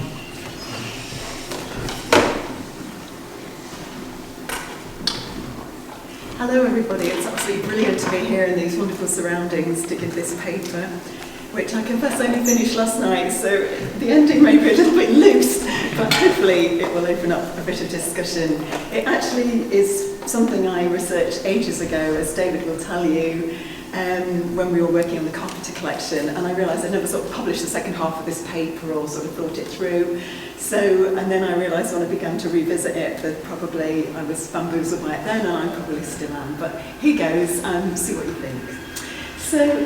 Hello everybody, it's absolutely brilliant to be here in these wonderful surroundings to give this paper, which I confess I only finished last night, so the ending may be a little bit loose, but hopefully it will open up a bit of discussion. It actually is something I researched ages ago, as David will tell you, when we were working on the Carpenter collection, and I realised I'd never sort of published the second half of this paper or sort of thought it through. So, and then I realised when I began to revisit it that probably I was bamboozled by it then, and I probably still am. But here goes, see what you think. So,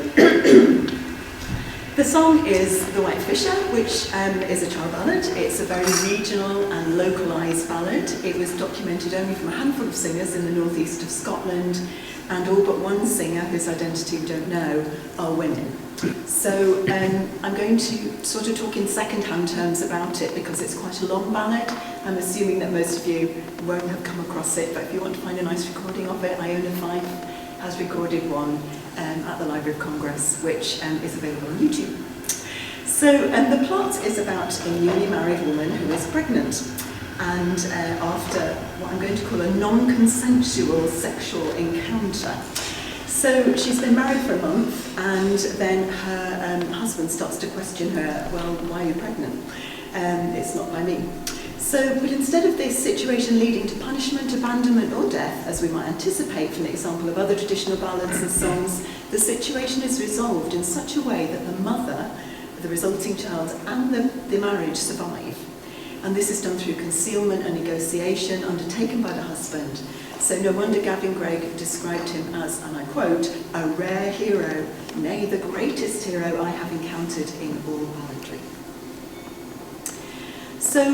the song is The White Fisher, which is a child ballad. It's a very regional and localised ballad. It was documented only from a handful of singers in the northeast of Scotland, and all but one singer, whose identity we don't know, are women. So I'm going to sort of talk in second-hand terms about it because it's quite a long ballad. I'm assuming that most of you won't have come across it, but if you want to find a nice recording of it, Iona Fife has recorded one at the Library of Congress, which is available on YouTube. So the plot is about a newly married woman who is pregnant, and after what I'm going to call a non-consensual sexual encounter. So she's been married for a month, and then her husband starts to question her, well, why are you pregnant? It's not by me. So, but instead of this situation leading to punishment, abandonment or death, as we might anticipate from the example of other traditional ballads and songs, the situation is resolved in such a way that the mother, the resulting child and the marriage survive. And this is done through concealment and negotiation undertaken by the husband. So no wonder Gavin Gregg described him as, and I quote, a rare hero, nay, the greatest hero I have encountered in all balladry. So So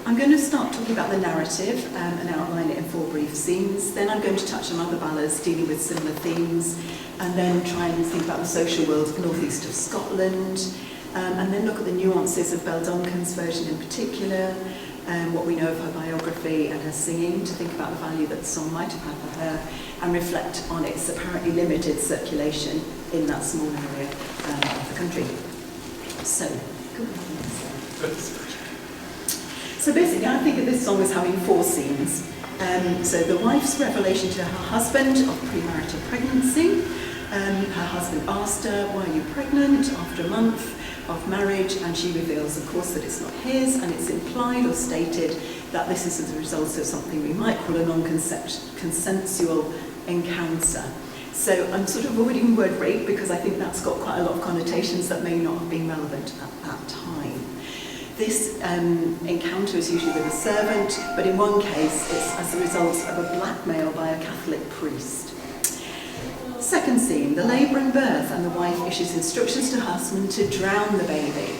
I'm going to start talking about the narrative and outline it in 4 brief scenes. Then I'm going to touch on other ballads dealing with similar themes, and then try and think about the social world northeast of Scotland, and then look at the nuances of Belle Duncan's version in particular, what we know of her biography and her singing, to think about the value that the song might have had for her, and reflect on its apparently limited circulation in that small area of the country. So basically, I think of this song as having 4 scenes. So the wife's revelation to her husband of premarital pregnancy. Her husband asked her, "Why are you pregnant?" after a month of marriage, and she reveals, of course, that it's not his, and it's implied or stated that this is as a result of something we might call a non-consensual encounter. So I'm sort of avoiding the word rape because I think that's got quite a lot of connotations that may not have been relevant at that time. This encounter is usually with a servant, but in one case it's as a result of a blackmail by a Catholic priest. Second scene, the labour and birth, and the wife issues instructions to her husband to drown the baby.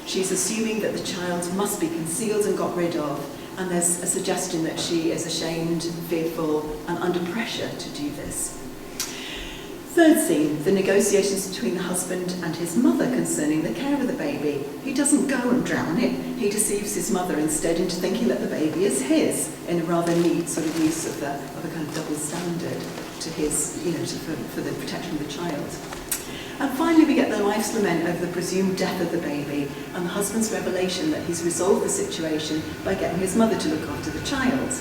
She's assuming that the child must be concealed and got rid of, and there's a suggestion that she is ashamed, fearful, and under pressure to do this. Third scene, the negotiations between the husband and his mother concerning the care of the baby. He doesn't go and drown it, he deceives his mother instead into thinking that the baby is his, in a rather neat sort of use of a kind of double standard to his, for the protection of the child. And finally we get the wife's lament over the presumed death of the baby, and the husband's revelation that he's resolved the situation by getting his mother to look after the child.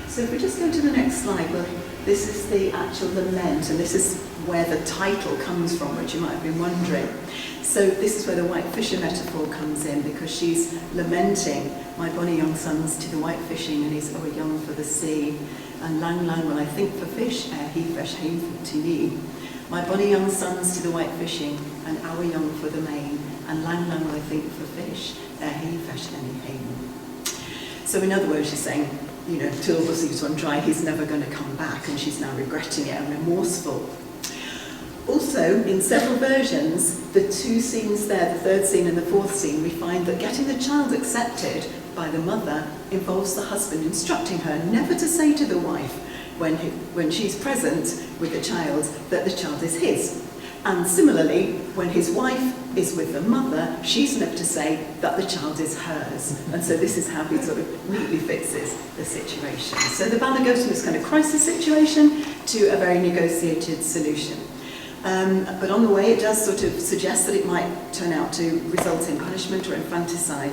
So if we just go to the next slide, well, this is the actual lament, and this is where the title comes from, which you might have been wondering. So this is where the white fisher metaphor comes in, because she's lamenting, "My bonny young sons to the white fishing, and he's o'er young for the sea. And lang lang will I think for fish, ere he fresh hame to me. My bonny young sons to the white fishing, and our young for the main. And lang lang will I think for fish, ere he fresh hame." So in other words, she's saying, till the seas run dry, he's never going to come back, and she's now regretting it and remorseful. Also, in several versions, the 2 scenes there, the 3rd scene and the 4th scene, we find that getting the child accepted by the mother involves the husband instructing her never to say to the wife, when she's present with the child, that the child is his. And similarly, when his wife is with the mother, she's never to say that the child is hers. And so this is how he sort of neatly fixes the situation. So the ballad goes from this kind of crisis situation to a very negotiated solution. But on the way, it does sort of suggest that it might turn out to result in punishment or infanticide.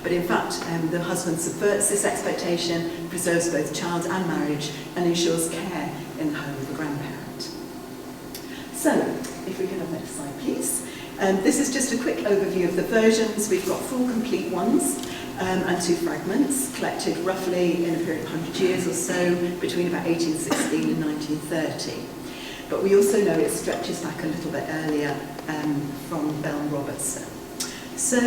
But in fact, the husband subverts this expectation, preserves both child and marriage, and ensures care in the home of the grandparent. So, if we can have the next slide, please. This is just a quick overview of the versions. We've got 4 complete ones and 2 fragments, collected roughly in a period of 100 years or so, between about 1816 and 1930. But we also know it stretches back a little bit earlier from Bell Robertson. So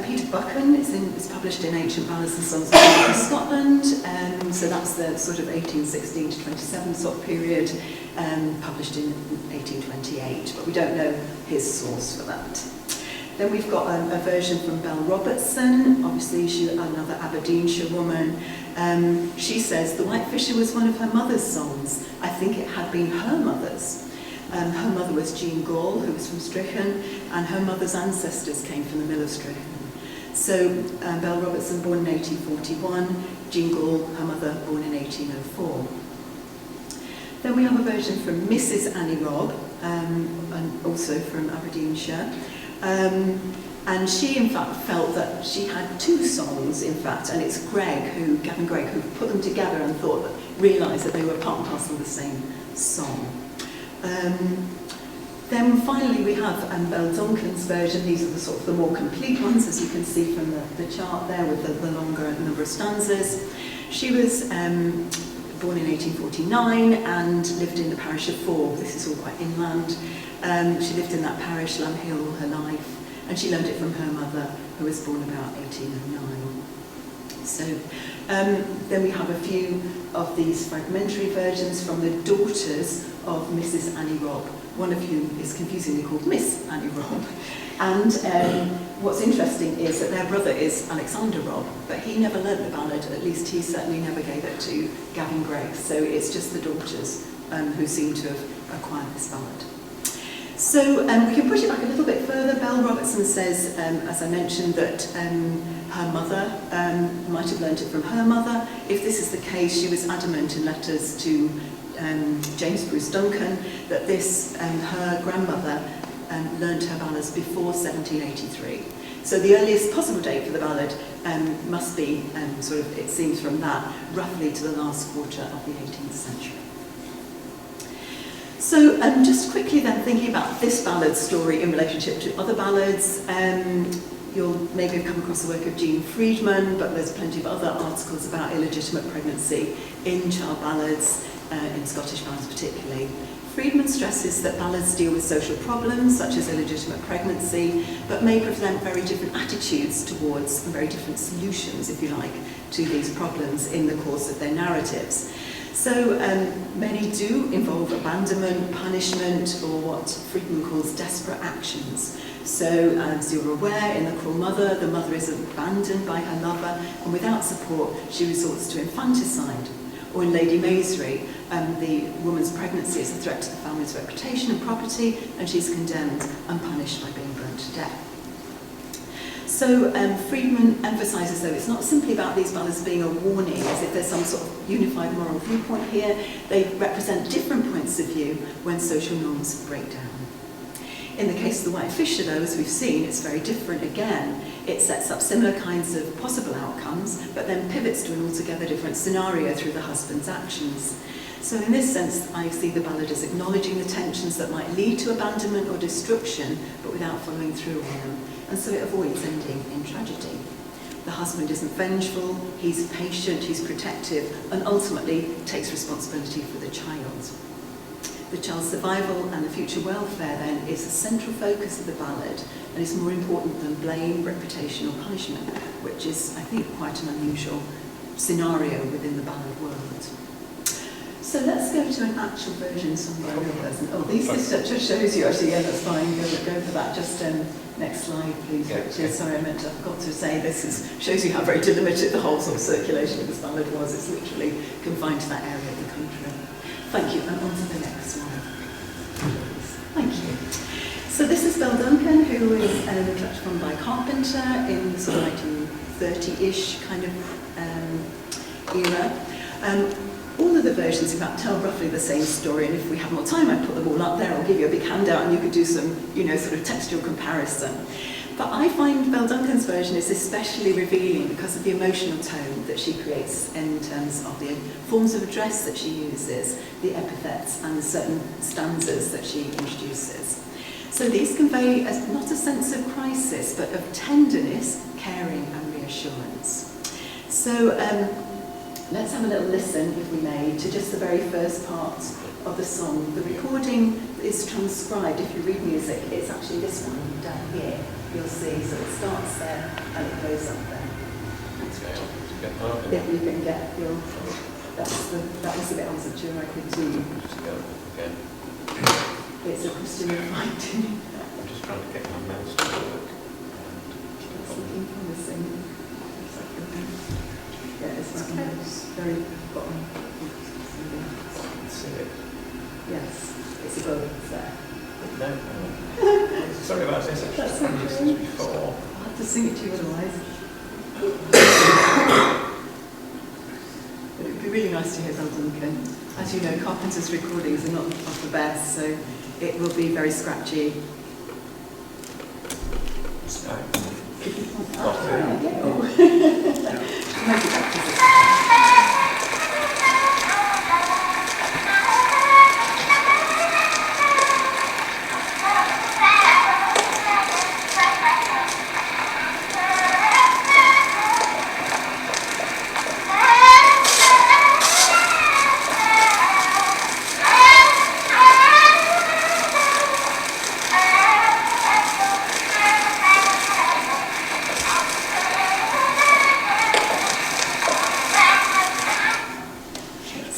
Peter Buchan is published in Ancient Ballads and Songs of Scotland, so that's the sort of 1816 to 27 sort of period, published in 1828, but we don't know his source for that. Then we've got a version from Bell Robertson, obviously she's another Aberdeenshire woman. She says, "The White Fisher was one of her mother's songs. I think it had been her mother's. Her mother was Jean Gall, who was from Strichen, and her mother's ancestors came from the mill of Strichen." So Bell Robertson, born in 1841, Jean Gall, her mother, born in 1804. Then we have a version from Mrs. Annie Robb, and also from Aberdeenshire. And she, in fact, felt that she had 2 songs, in fact, and it's Gavin Gregg, who put them together and realised that they were part and parcel of the same song. Then finally we have Belle Duncan's version. These are the more complete ones, as you can see from the chart there, with the longer number of stanzas. She was born in 1849 and lived in the parish of Forbes. This is all quite inland. She lived in that parish, Lamb Hill, all her life, and she learned it from her mother, who was born about 1809. So then we have a few of these fragmentary versions from the daughters of Mrs. Annie Robb, one of whom is confusingly called Miss Annie Robb. And what's interesting is that their brother is Alexander Robb, but he never learnt the ballad, at least he certainly never gave it to Gavin Grace, so it's just the daughters who seem to have acquired this ballad. So we can push it back a little bit further. Belle Robertson says, as I mentioned, that her mother might have learnt it from her mother. If this is the case, she was adamant in letters to James Bruce Duncan that this, her grandmother, learnt her ballads before 1783. So the earliest possible date for the ballad must be, sort of, it seems from that, roughly to the last quarter of the 18th century. So just quickly then, thinking about this ballad story in relationship to other ballads, you'll maybe have come across the work of Jean Friedman, but there's plenty of other articles about illegitimate pregnancy in child ballads, in Scottish ballads particularly. Friedman stresses that ballads deal with social problems, such as illegitimate pregnancy, but may present very different attitudes towards and very different solutions, if you like, to these problems in the course of their narratives. So many do involve abandonment, punishment, or what Friedman calls desperate actions. So as you're aware, in The Cruel Mother, the mother is abandoned by her lover, and without support, she resorts to infanticide. Or in Lady Maisry, the woman's pregnancy is a threat to the family's reputation and property, and she's condemned and punished by being burnt to death. So Friedman emphasises, though, it's not simply about these ballads being a warning, as if there's some sort of unified moral viewpoint here. They represent different points of view when social norms break down. In the case of the White Fisher, though, as we've seen, it's very different again. It sets up similar kinds of possible outcomes, but then pivots to an altogether different scenario through the husband's actions. So in this sense, I see the ballad as acknowledging the tensions that might lead to abandonment or destruction, but without following through on them. And so it avoids ending in tragedy. The husband isn't vengeful, he's patient, he's protective, and ultimately takes responsibility for the child. The child's survival and the future welfare, then, is a central focus of the ballad, and is more important than blame, reputation, or punishment, which is, I think, quite an unusual scenario within the ballad world. So let's go to an actual version sung by a real person. Oh, this just shows you, actually, yeah, that's fine, go for that. Just next slide, please, Richard. Sorry, I forgot to say this shows you how very delimited the whole sort of circulation of this ballad was. It's literally confined to that area of the country. Thank you, and on to the next slide. Thank you. So this is Belle Duncan, who was touched upon by Carpenter in the sort of 1930-ish kind of era. All of the versions, in fact, tell roughly the same story, and if we have more time, I'd put them all up there. I'll give you a big handout, and you could do some, sort of textual comparison. But I find Belle Duncan's version is especially revealing because of the emotional tone that she creates in terms of the forms of address that she uses, the epithets, and certain stanzas that she introduces. So these convey not a sense of crisis, but of tenderness, caring, and reassurance. So let's have a little listen, if we may, to just the very first part of the song. The recording is transcribed. If you read music, it's actually this one down here. You'll see, so it starts there and it goes up there. If you can get your, that was the bit I wasn't sure I could do. It's a Christian writing. I'm just trying to get my mouse to work. It's looking promising. Yeah, it's right on the very bottom. See it? Yes, it's above there. No. Sorry about this. That's I've used this before. I'll have to sing it to you otherwise. But it would be really nice to hear Belle Duncan. As you know, Carpenter's recordings are not of the best, so it will be very scratchy.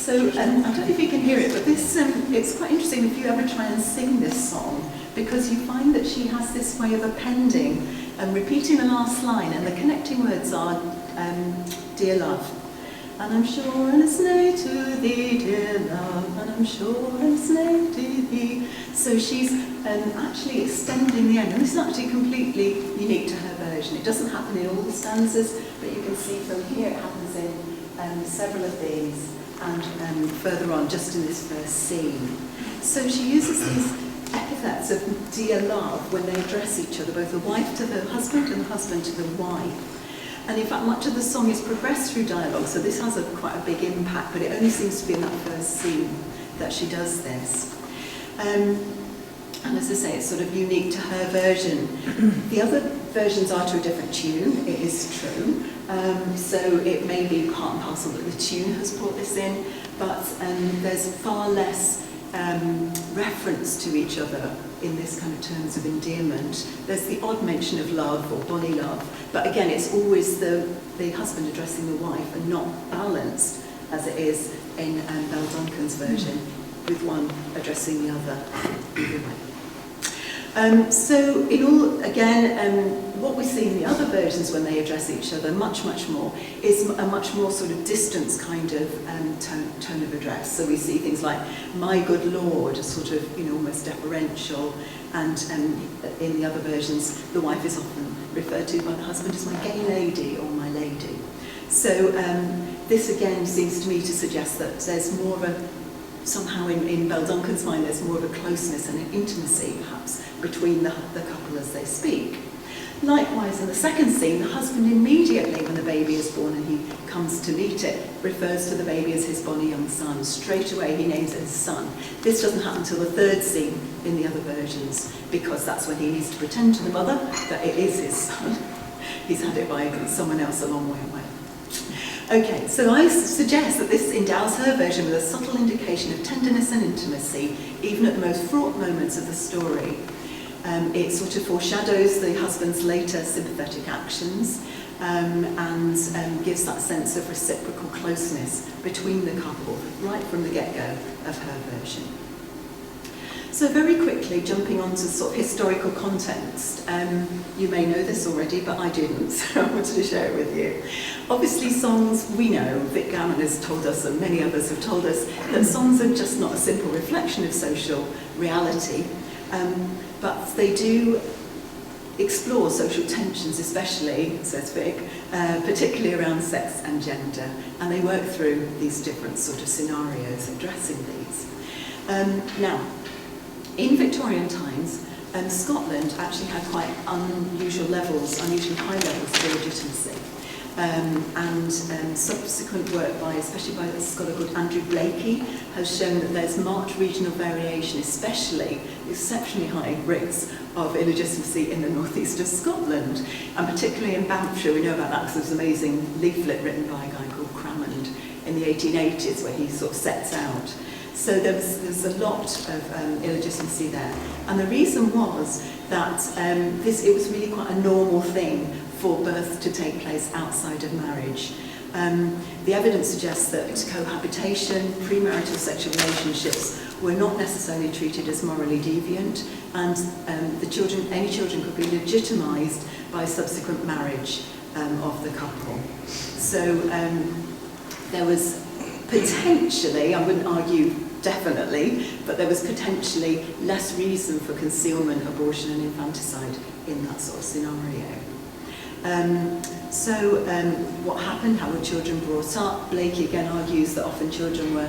So I don't know if you can hear it, but this it's quite interesting if you ever try and sing this song, because you find that she has this way of appending and repeating the last line, and the connecting words are dear love. And I'm sure I'll say to thee, dear love, and I'm sure I'll say to thee. So she's actually extending the end, and this is actually completely unique to her version. It doesn't happen in all the stanzas, but you can see from here it happens in several of these, and further on, just in this first scene. So she uses these epithets of dear love when they address each other, both the wife to the husband and the husband to the wife. And in fact, much of the song is progressed through dialogue, so this has quite a big impact, but it only seems to be in that first scene that she does this. And as I say, it's sort of unique to her version. The other versions are to a different tune, it is true. So it may be part and parcel that the tune has brought this in, but there's far less reference to each other in this kind of terms of endearment. There's the odd mention of love or bonny love, but again, it's always the husband addressing the wife and not balanced as it is in Belle Duncan's version, with one addressing the other. So in all, again, what we see in the other versions when they address each other much more is a much more sort of distance kind of tone of address. So we see things like my good lord, sort of, almost deferential, and in the other versions the wife is often referred to by the husband as my gay lady or my lady. So this again seems to me to suggest that there's more of a, somehow in Belle Duncan's mind, there's more of a closeness and an intimacy, perhaps, between the couple as they speak. Likewise, in the second scene, the husband immediately, when the baby is born and he comes to meet it, refers to the baby as his bonny young son. Straight away, he names it his son. This doesn't happen until the third scene in the other versions, because that's when he needs to pretend to the mother that it is his son. He's had it by someone else a long way away. Okay, so I suggest that this endows her version with a subtle indication of tenderness and intimacy, even at the most fraught moments of the story. It sort of foreshadows the husband's later sympathetic actions and gives that sense of reciprocal closeness between the couple right from the get-go of her version. So very quickly, jumping on to sort of historical context, you may know this already, but I didn't, so I wanted to share it with you. Obviously, songs, we know, Vic Gammon has told us, and many others have told us, that songs are just not a simple reflection of social reality, but they do explore social tensions, especially, says Vic, particularly around sex and gender, and they work through these different sort of scenarios addressing these. Now, in Victorian times, Scotland actually had quite unusually high levels of illegitimacy. And subsequent work especially by a scholar called Andrew Blakey, has shown that there's marked regional variation, especially exceptionally high rates of illegitimacy in the northeast of Scotland, and particularly in Banffshire. We know about that because there's an amazing leaflet written by a guy called Crammond in the 1880s where he sort of sets out. So there's a lot of illegitimacy there. And the reason was that it was really quite a normal thing for birth to take place outside of marriage. The evidence suggests that cohabitation, premarital sexual relationships were not necessarily treated as morally deviant, and any children could be legitimised by subsequent marriage of the couple. So there was potentially, I wouldn't argue definitely, but there was potentially less reason for concealment, abortion and infanticide in that sort of scenario. What happened, how were children brought up? Blakey again argues that often children were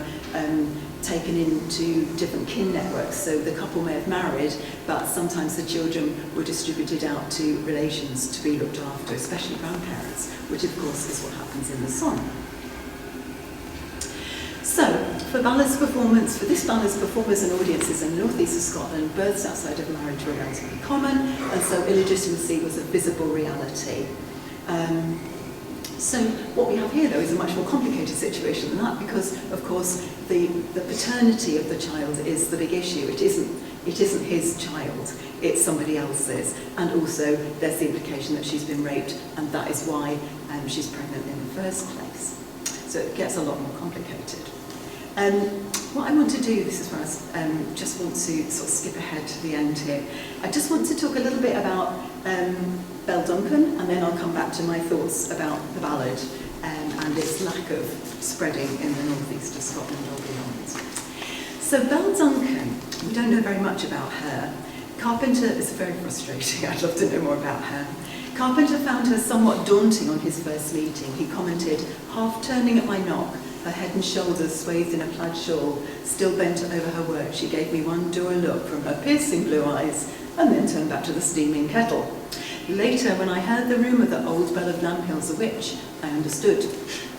taken into different kin networks, so the couple may have married, but sometimes the children were distributed out to relations to be looked after, especially grandparents, which of course is what happens in the song. So, for this ballet's performers and audiences in the northeast of Scotland, births outside of marriage were relatively common, and so illegitimacy was a visible reality. So what we have here, though, is a much more complicated situation than that, because, of course, the paternity of the child is the big issue. It isn't his child, it's somebody else's, and also there's the implication that she's been raped, and that is why she's pregnant in the first place. So it gets a lot more complicated. What I want to do, this is where I just want to sort of skip ahead to the end here. I just want to talk a little bit about Belle Duncan, and then I'll come back to my thoughts about the ballad and its lack of spreading in the northeast of Scotland or beyond. So Belle Duncan, we don't know very much about her. Carpenter is very frustrating. I'd love to know more about her. Carpenter found her somewhat daunting on his first meeting. He commented, half turning at my knock, her head and shoulders swathed in a plaid shawl, still bent over her work, she gave me one dour look from her piercing blue eyes, and then turned back to the steaming kettle. Later, when I heard the rumour that old Belle of Lampill's a witch, I understood.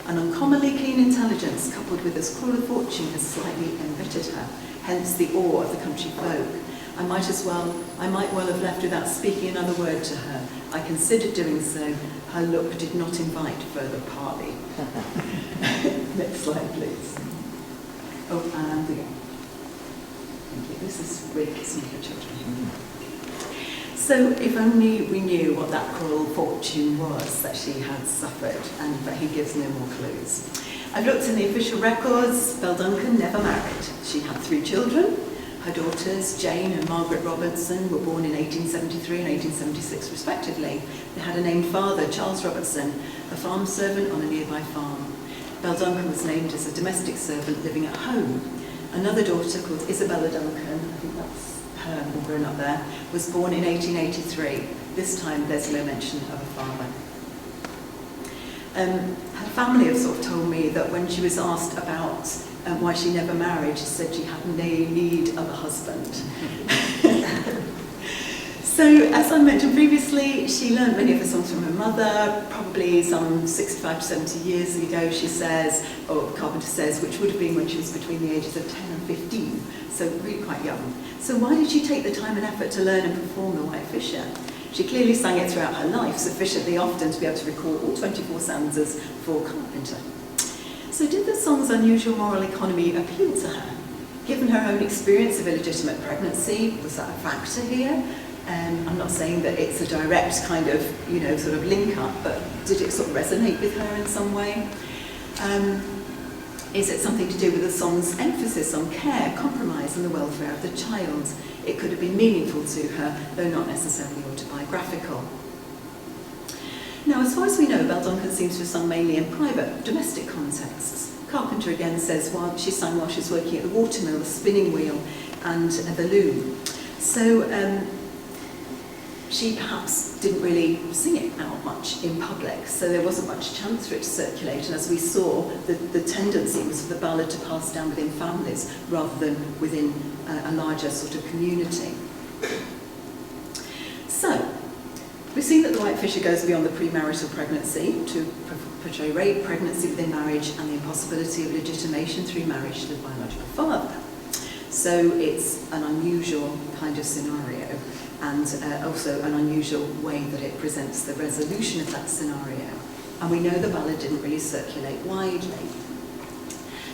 An uncommonly keen intelligence, coupled with as cruel a fortune, has slightly embittered her, hence the awe of the country folk. I might well have left without speaking another word to her. I considered doing so. Her look did not invite further parley. Next slide, please. Oh, and again. Thank you. This is really kissing for children. So, if only we knew what that cruel fortune was that she had suffered, but he gives no more clues. I've looked in the official records. Belle Duncan never married. She had 3 children. Her daughters, Jane and Margaret Robertson, were born in 1873 and 1876 respectively. They had a named father, Charles Robertson, a farm servant on a nearby farm. Belle Duncan was named as a domestic servant living at home. Another daughter called Isabella Duncan, I think that's her all grown up there, was born in 1883. This time there's no mention of a father. Her family have sort of told me that when she was asked about why she never married, she said she had no need of a husband. So, as I mentioned previously, she learned many of her songs from her mother, probably some 65 to 70 years ago, she says, or Carpenter says, which would have been when she was between the ages of 10 and 15, so really quite young. So why did she take the time and effort to learn and perform the White Fisher? She clearly sang it throughout her life, sufficiently often to be able to record all 24 stanzas for Carpenter. So did the song's unusual moral economy appeal to her? Given her own experience of illegitimate pregnancy, was that a factor here? I'm not saying that it's a direct kind of, sort of link up, but did it sort of resonate with her in some way? Is it something to do with the song's emphasis on care, compromise, and the welfare of the child? It could have been meaningful to her, though not necessarily autobiographical. Now, as far as we know, Belle Duncan seems to have sung mainly in private, domestic contexts. Carpenter again says she sang while she was working at the watermill, the spinning wheel, and the loom. So she perhaps didn't really sing it out much in public, so there wasn't much chance for it to circulate. And as we saw, the tendency was for the ballad to pass down within families rather than within a larger sort of community. So, we've seen that the White Fisher goes beyond the premarital pregnancy to portray rape, pregnancy within marriage, and the impossibility of legitimation through marriage to the biological father. So it's an unusual kind of scenario, and also an unusual way that it presents the resolution of that scenario. And we know the ballad didn't really circulate widely.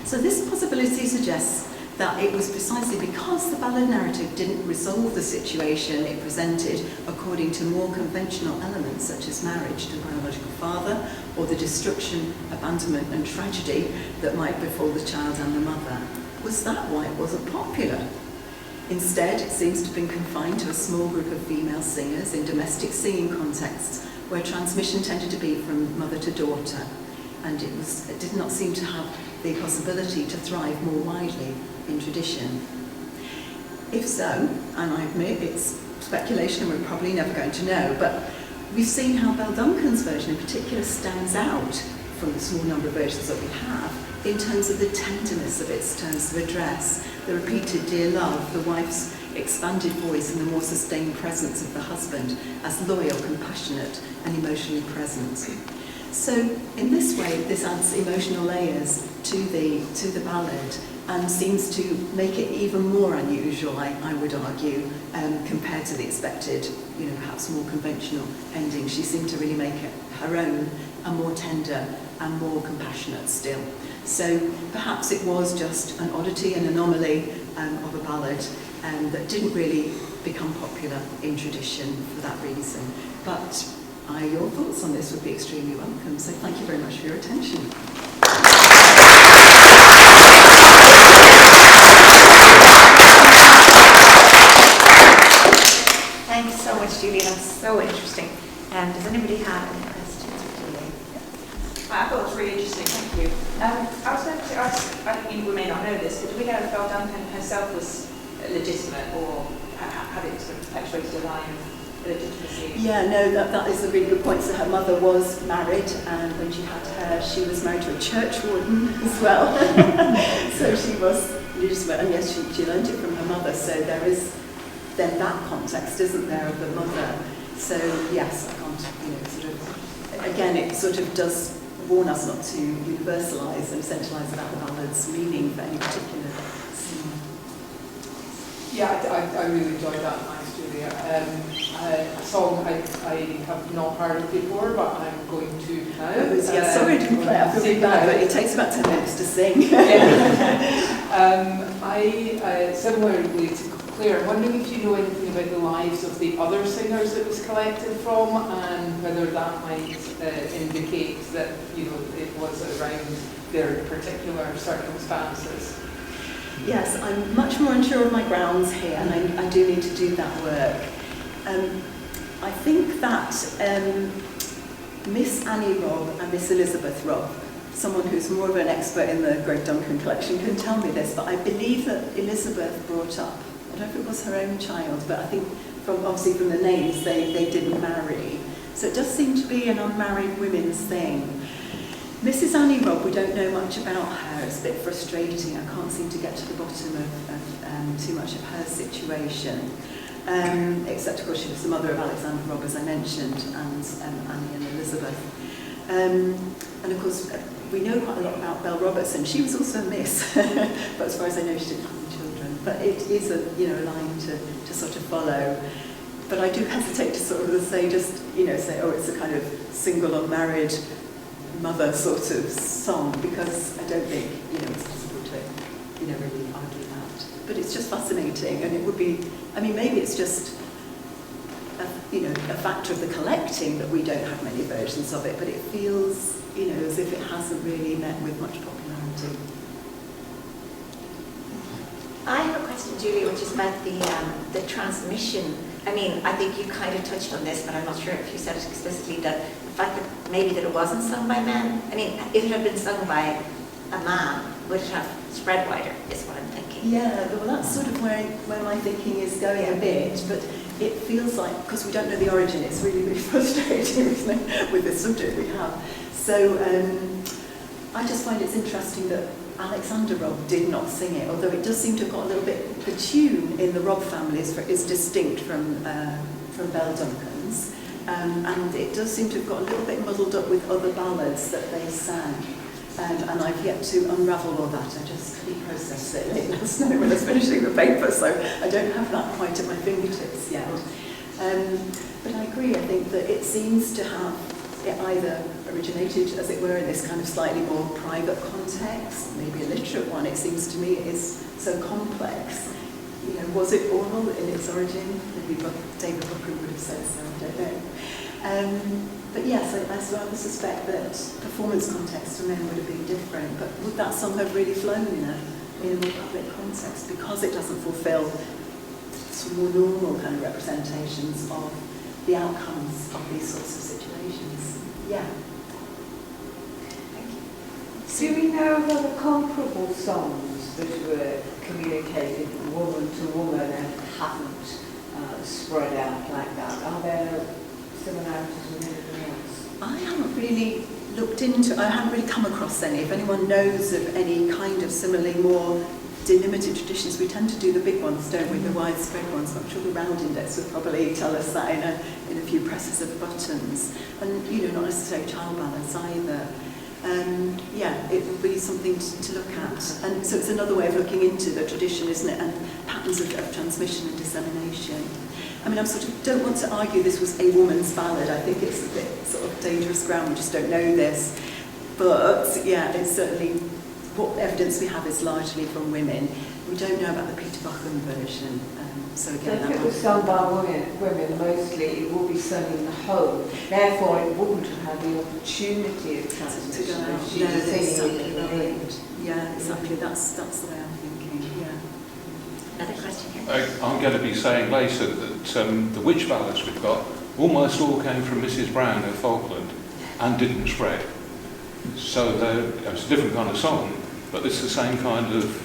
So this possibility suggests that it was precisely because the ballad narrative didn't resolve the situation it presented according to more conventional elements such as marriage to the biological father or the destruction, abandonment and tragedy that might befall the child and the mother. Was that why it wasn't popular? Instead, it seems to have been confined to a small group of female singers in domestic singing contexts where transmission tended to be from mother to daughter, and it did not seem to have the possibility to thrive more widely in tradition. If so, and I admit it's speculation and we're probably never going to know, but we've seen how Belle Duncan's version in particular stands out from the small number of versions that we have in terms of the tenderness of its terms of address, the repeated dear love, the wife's expanded voice and the more sustained presence of the husband as loyal, compassionate and emotionally present. So in this way, this adds emotional layers to the ballad and seems to make it even more unusual, I would argue, compared to the expected, perhaps more conventional ending. She seemed to really make it her own and more tender and more compassionate still. So perhaps it was just an oddity, an anomaly of a ballad that didn't really become popular in tradition for that reason. But your thoughts on this would be extremely welcome. So thank you very much for your attention. Does anybody have any questions for Julie? I thought it was really interesting, thank you. I was going to ask, I think you may not know this, but do we know if Belle Duncan herself was legitimate or had it sort of perpetuated a line of illegitimacy? Yeah, no, that is a really good point. So her mother was married, and when she had her, she was married to a church warden as well. So she was legitimate, and yes, she learned it from her mother. So there is then that context, isn't there, of the mother? So yes, I can't, sort of, again, it sort of does warn us not to universalise and essentialise about the ballad's meaning for any particular scene. Yeah, I really enjoyed that. Thanks, Julia. A song I have not heard of before, but I'm going to now. Sorry I didn't play it. I feel really bad, but it takes about 10 minutes to sing. I similarly to Claire, I'm wondering if you know anything about the lives of the other singers it was collected from, and whether that might indicate that it was around their particular circumstances. Yes, I'm much more unsure of my grounds here, and I do need to do that work. I think that Miss Annie Robb and Miss Elizabeth Robb, someone who's more of an expert in the Great Duncan collection, can tell me this, but I believe that Elizabeth brought up, I don't know if it was her own child, but I think obviously from the names they didn't marry. So it does seem to be an unmarried women's thing. Mrs. Annie Robb, we don't know much about her. It's a bit frustrating. I can't seem to get to the bottom of too much of her situation. Except, of course, she was the mother of Alexander Robb, as I mentioned, and Annie and Elizabeth. And, of course, we know quite a lot about Belle Robertson. She was also a miss, but as far as I know, she didn't have any children. But it is a line to sort of follow. But I do hesitate to sort of say, oh, it's a kind of single unmarried mother sort of song, because I don't think it's possible to really argue that. But it's just fascinating, and it would be, maybe it's just a factor of the collecting that we don't have many versions of it, but it feels as if it hasn't really met with much popularity. I have a question, Julie, which is about the transmission. I think you kind of touched on this, but I'm not sure if you said it explicitly, that the fact that maybe that it wasn't sung by men. If it had been sung by a man, would it have spread wider, is what I'm thinking. Yeah, well, that's sort of where my thinking is going a bit, but it feels like, because we don't know the origin, it's really, really frustrating, isn't it, with this subject we have. So I just find it's interesting that Alexander Robb did not sing it, although it does seem to have got a little bit, the tune in the Robb family is distinct from Belle Duncan's, and it does seem to have got a little bit muddled up with other ballads that they sang, and I've yet to unravel all that. I just processed it late last night when I was finishing the paper, so I don't have that quite at my fingertips yet. But I agree, I think that it seems to have, it either originated, as it were, in this kind of slightly more private context, maybe a literate one. It seems to me it is so complex. Was it oral in its origin? Maybe David Booker would have said so, I don't know. But yes, I rather suspect that performance context for men would have been different, but would that song have really flown in a more public context, because it doesn't fulfil some more normal kind of representations of the outcomes of these sorts of situations? Yeah. Thank you. Do we know of other comparable songs that were communicated woman to woman and haven't spread out like that? Are there similarities with anything else? I haven't really looked into, I haven't really come across any. If anyone knows of any kind of similarly more delimited traditions, we tend to do the big ones, don't we, the widespread ones. I'm sure the Roud Index would probably tell us that in a few presses of buttons. And, not necessarily child ballads either. It would be something to look at. And so it's another way of looking into the tradition, isn't it, and patterns of transmission and dissemination. I sort of don't want to argue this was a woman's ballad. I think it's a bit sort of dangerous ground, we just don't know this. But, yeah, it's certainly, what evidence we have is largely from women. We don't know about the Peter Buchan version. So again, if it was sung by women mostly, it would be sung in the home. Therefore, it wouldn't have had the opportunity of transmission. She was singing it. Yeah, exactly. That's the way I'm thinking. Yeah. Another question here. I'm going to be saying later that the witch ballads we've got almost all came from Mrs. Brown of Falkland and didn't spread. So it's a different kind of song, but it's the same kind of,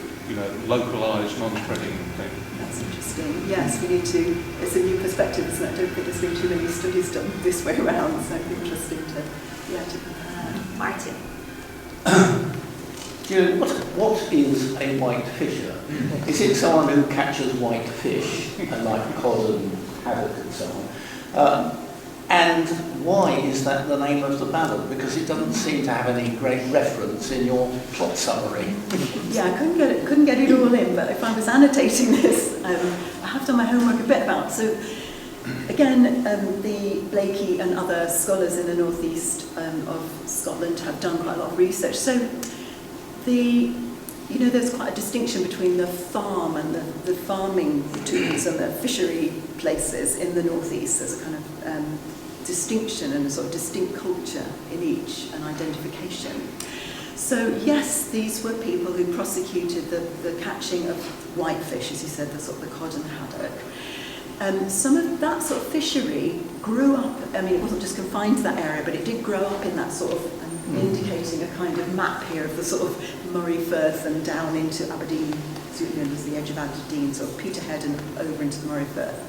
localised, non-spreading thing. That's interesting. Yes, we need to, it's a new perspective, isn't it? I don't think there's been too many studies done this way around, so it'd be interesting to compare. Martin. What is a white fisher? Is it someone who catches white fish, like cod and haddock and so on? And why is that the name of the ballad? Because it doesn't seem to have any great reference in your plot summary. Yeah, I couldn't get it all in, but if I was annotating this, I have done my homework a bit about. So, again, the Blakey and other scholars in the northeast of Scotland have done quite a lot of research. So, there's quite a distinction between the farm and the farming tools and the fishery places in the northeast. There's a kind of distinction and a sort of distinct culture in each, and identification. So yes, these were people who prosecuted the catching of whitefish, as you said, the sort of the cod and haddock. Some of that sort of fishery grew up, it wasn't just confined to that area, but it did grow up in that sort of, indicating a kind of map here of the sort of Moray Firth and down into Aberdeen, as the edge of Aberdeen, sort of Peterhead and over into the Moray Firth.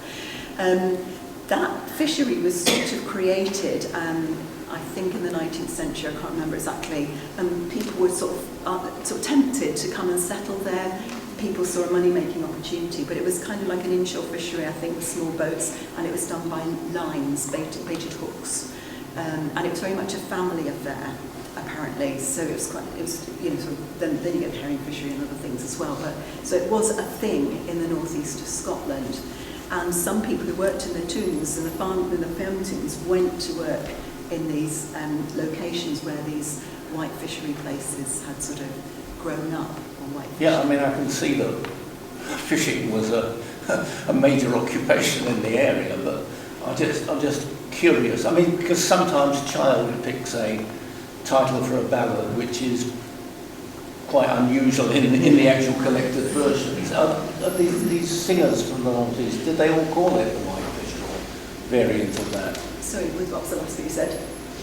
That fishery was sort of created, I think in the 19th century, I can't remember exactly, and people were sort of tempted to come and settle there. People saw a money-making opportunity, but it was kind of like an inshore fishery, I think, with small boats, and it was done by lines, baited hooks. And it was very much a family affair, apparently. So it was sort of, then you get herring fishery and other things as well. But so it was a thing in the northeast of Scotland. And some people who worked in the tombs and the farm tombs went to work in these locations where these white fishery places had sort of grown up on white fishery. Yeah, I can see that fishing was a major occupation in the area, but I'm just curious. Because sometimes Child picks a title for a ballad which is quite unusual in the actual collected versions. Are these singers from the northeast, did they all call it the whitefish or variant of that? Sorry, what was the last bit you said?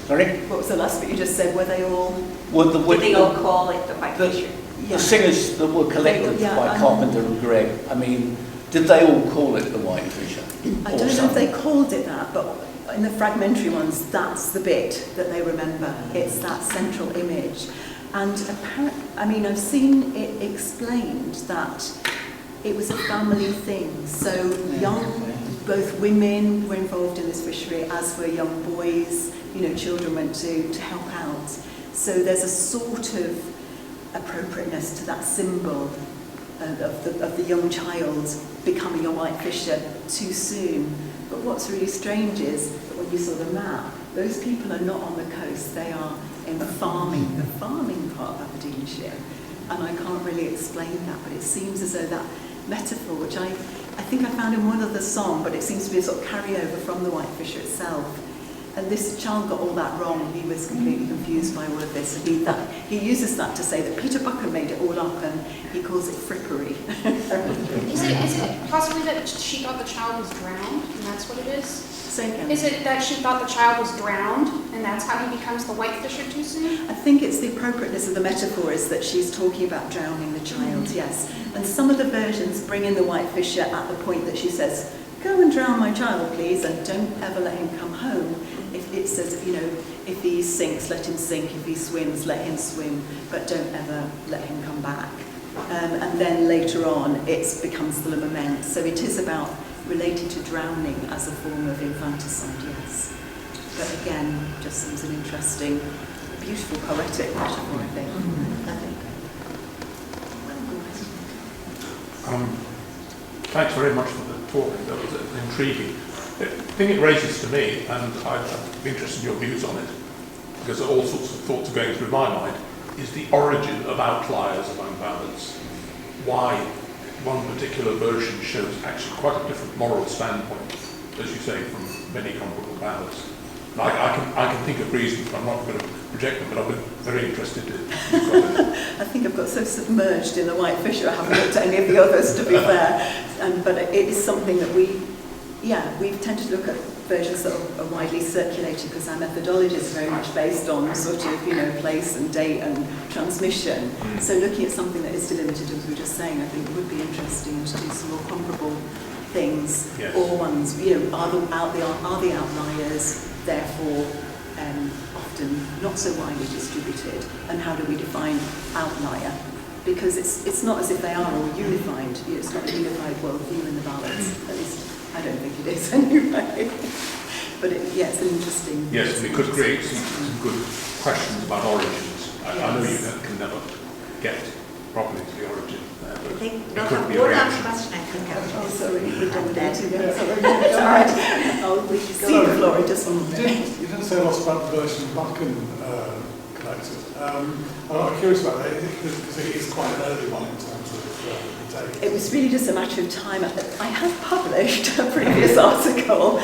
Sorry? What was the last bit you just said? Were they all... Did they all call it the whitefish? The singers that were collected by Carpenter and Gregg, did they all call it the whitefisher? I don't know if they called it that, but in the fragmentary ones, that's the bit that they remember. It's that central image. And apparently, I've seen it explained that it was a family thing. So both women were involved in this fishery, as were young boys. Children went to help out. So there's a sort of appropriateness to that symbol of the young child becoming a white fisher too soon. But what's really strange is that when you saw the map, those people are not on the coast, they are in the farming part of Aberdeenshire. And I can't really explain that, but it seems as though that metaphor, which I think I found in one other song, but it seems to be a sort of carryover from the whitefisher itself. And this child got all that wrong. He was completely confused by all of this. And he uses that to say that Peter Buchan made it all up, and he calls it frippery. Is it possibly that she thought the child was drowned, and that's what it is? Say again. Is it that she thought the child was drowned, and that's how he becomes the whitefisher too soon? I think it's the appropriateness of the metaphor is that she's talking about drowning the child, yes. And some of the versions bring in the whitefisher at the point that she says, "Go and drown my child, please, and don't ever let him come home." If it says, if he sinks, let him sink. If he swims, let him swim. But don't ever let him come back. And then later on, it becomes the lament. So it is about related to drowning as a form of infanticide, yes. But again, just seems an interesting, beautiful, poetic metaphor, I think. Thanks very much for the talk. That was intriguing. The thing it raises to me, and I'd be interested in your views on it, because all sorts of thoughts are going through my mind, is the origin of outliers among ballads. Why one particular version shows actually quite a different moral standpoint, as you say, from many comparable ballads. And I can think of reasons, but I'm not going to project them, but I've been very interested in I think I've got so submerged in the whitefisher, I haven't looked at any of the others, to be fair. But it is something that we we tend to look at versions that are widely circulated because our methodology is very much based on sort of, place and date and transmission. So looking at something that is delimited, as we were just saying, I think would be interesting to do some more comparable things, yes. or ones, are the outliers therefore often not so widely distributed, and how do we define outlier? Because it's not as if they are all unified. It's not a unified worldview in the balance. At least I don't think it is anyway. But it's an interesting. Yes, and it could create some good questions about origins. I know you can never get properly to the origin there, but I think it could be a one reaction. last question I think Oh, sorry, we're done with that. It's all right. We can see the floor in just 1 minute. You didn't say a lot about the version Buchan collected. I'm curious about that because it is quite an early one in terms of the date. It was really just a matter of time. I have published a previous article,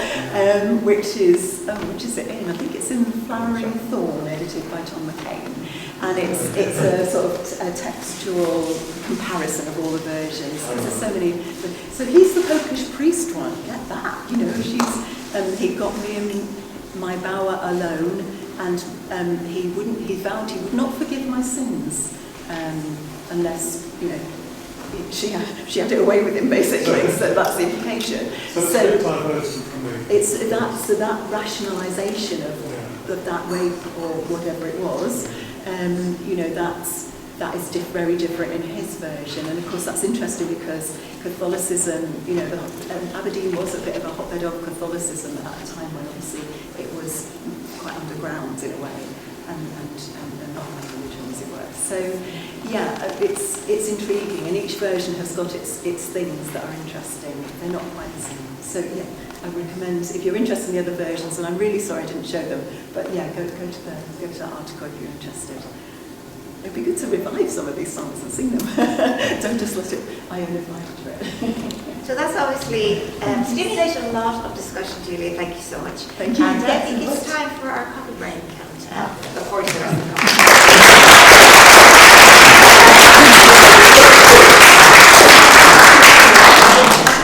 which is it in? I think it's in Flowering Thorn, edited by Tom McCain. And it's a sort of a textual comparison of all the versions. There's so many. So he's the Popish priest one. Get that? He got me in my bower alone, and he vowed he would not forgive my sins unless she had it away with him, basically. So that's the implication. So it's a bit diverse from the. It's that rationalisation of that rape or whatever it was. That is very different in his version, and of course that's interesting because Catholicism, Aberdeen was a bit of a hotbed of Catholicism at that time when obviously it was quite underground in a way, and not like religion as it were. So it's intriguing, and each version has got its things that are interesting. They're not quite the same. So I recommend, if you're interested in the other versions, and I'm really sorry I didn't show them, but go to that article if you're interested. It'd be good to revive some of these songs and sing them. Don't just let it iron it to it. So that's obviously stimulated a lot of discussion, Julia. Thank you so much. Thank you. And I think it's time for our coffee break and before you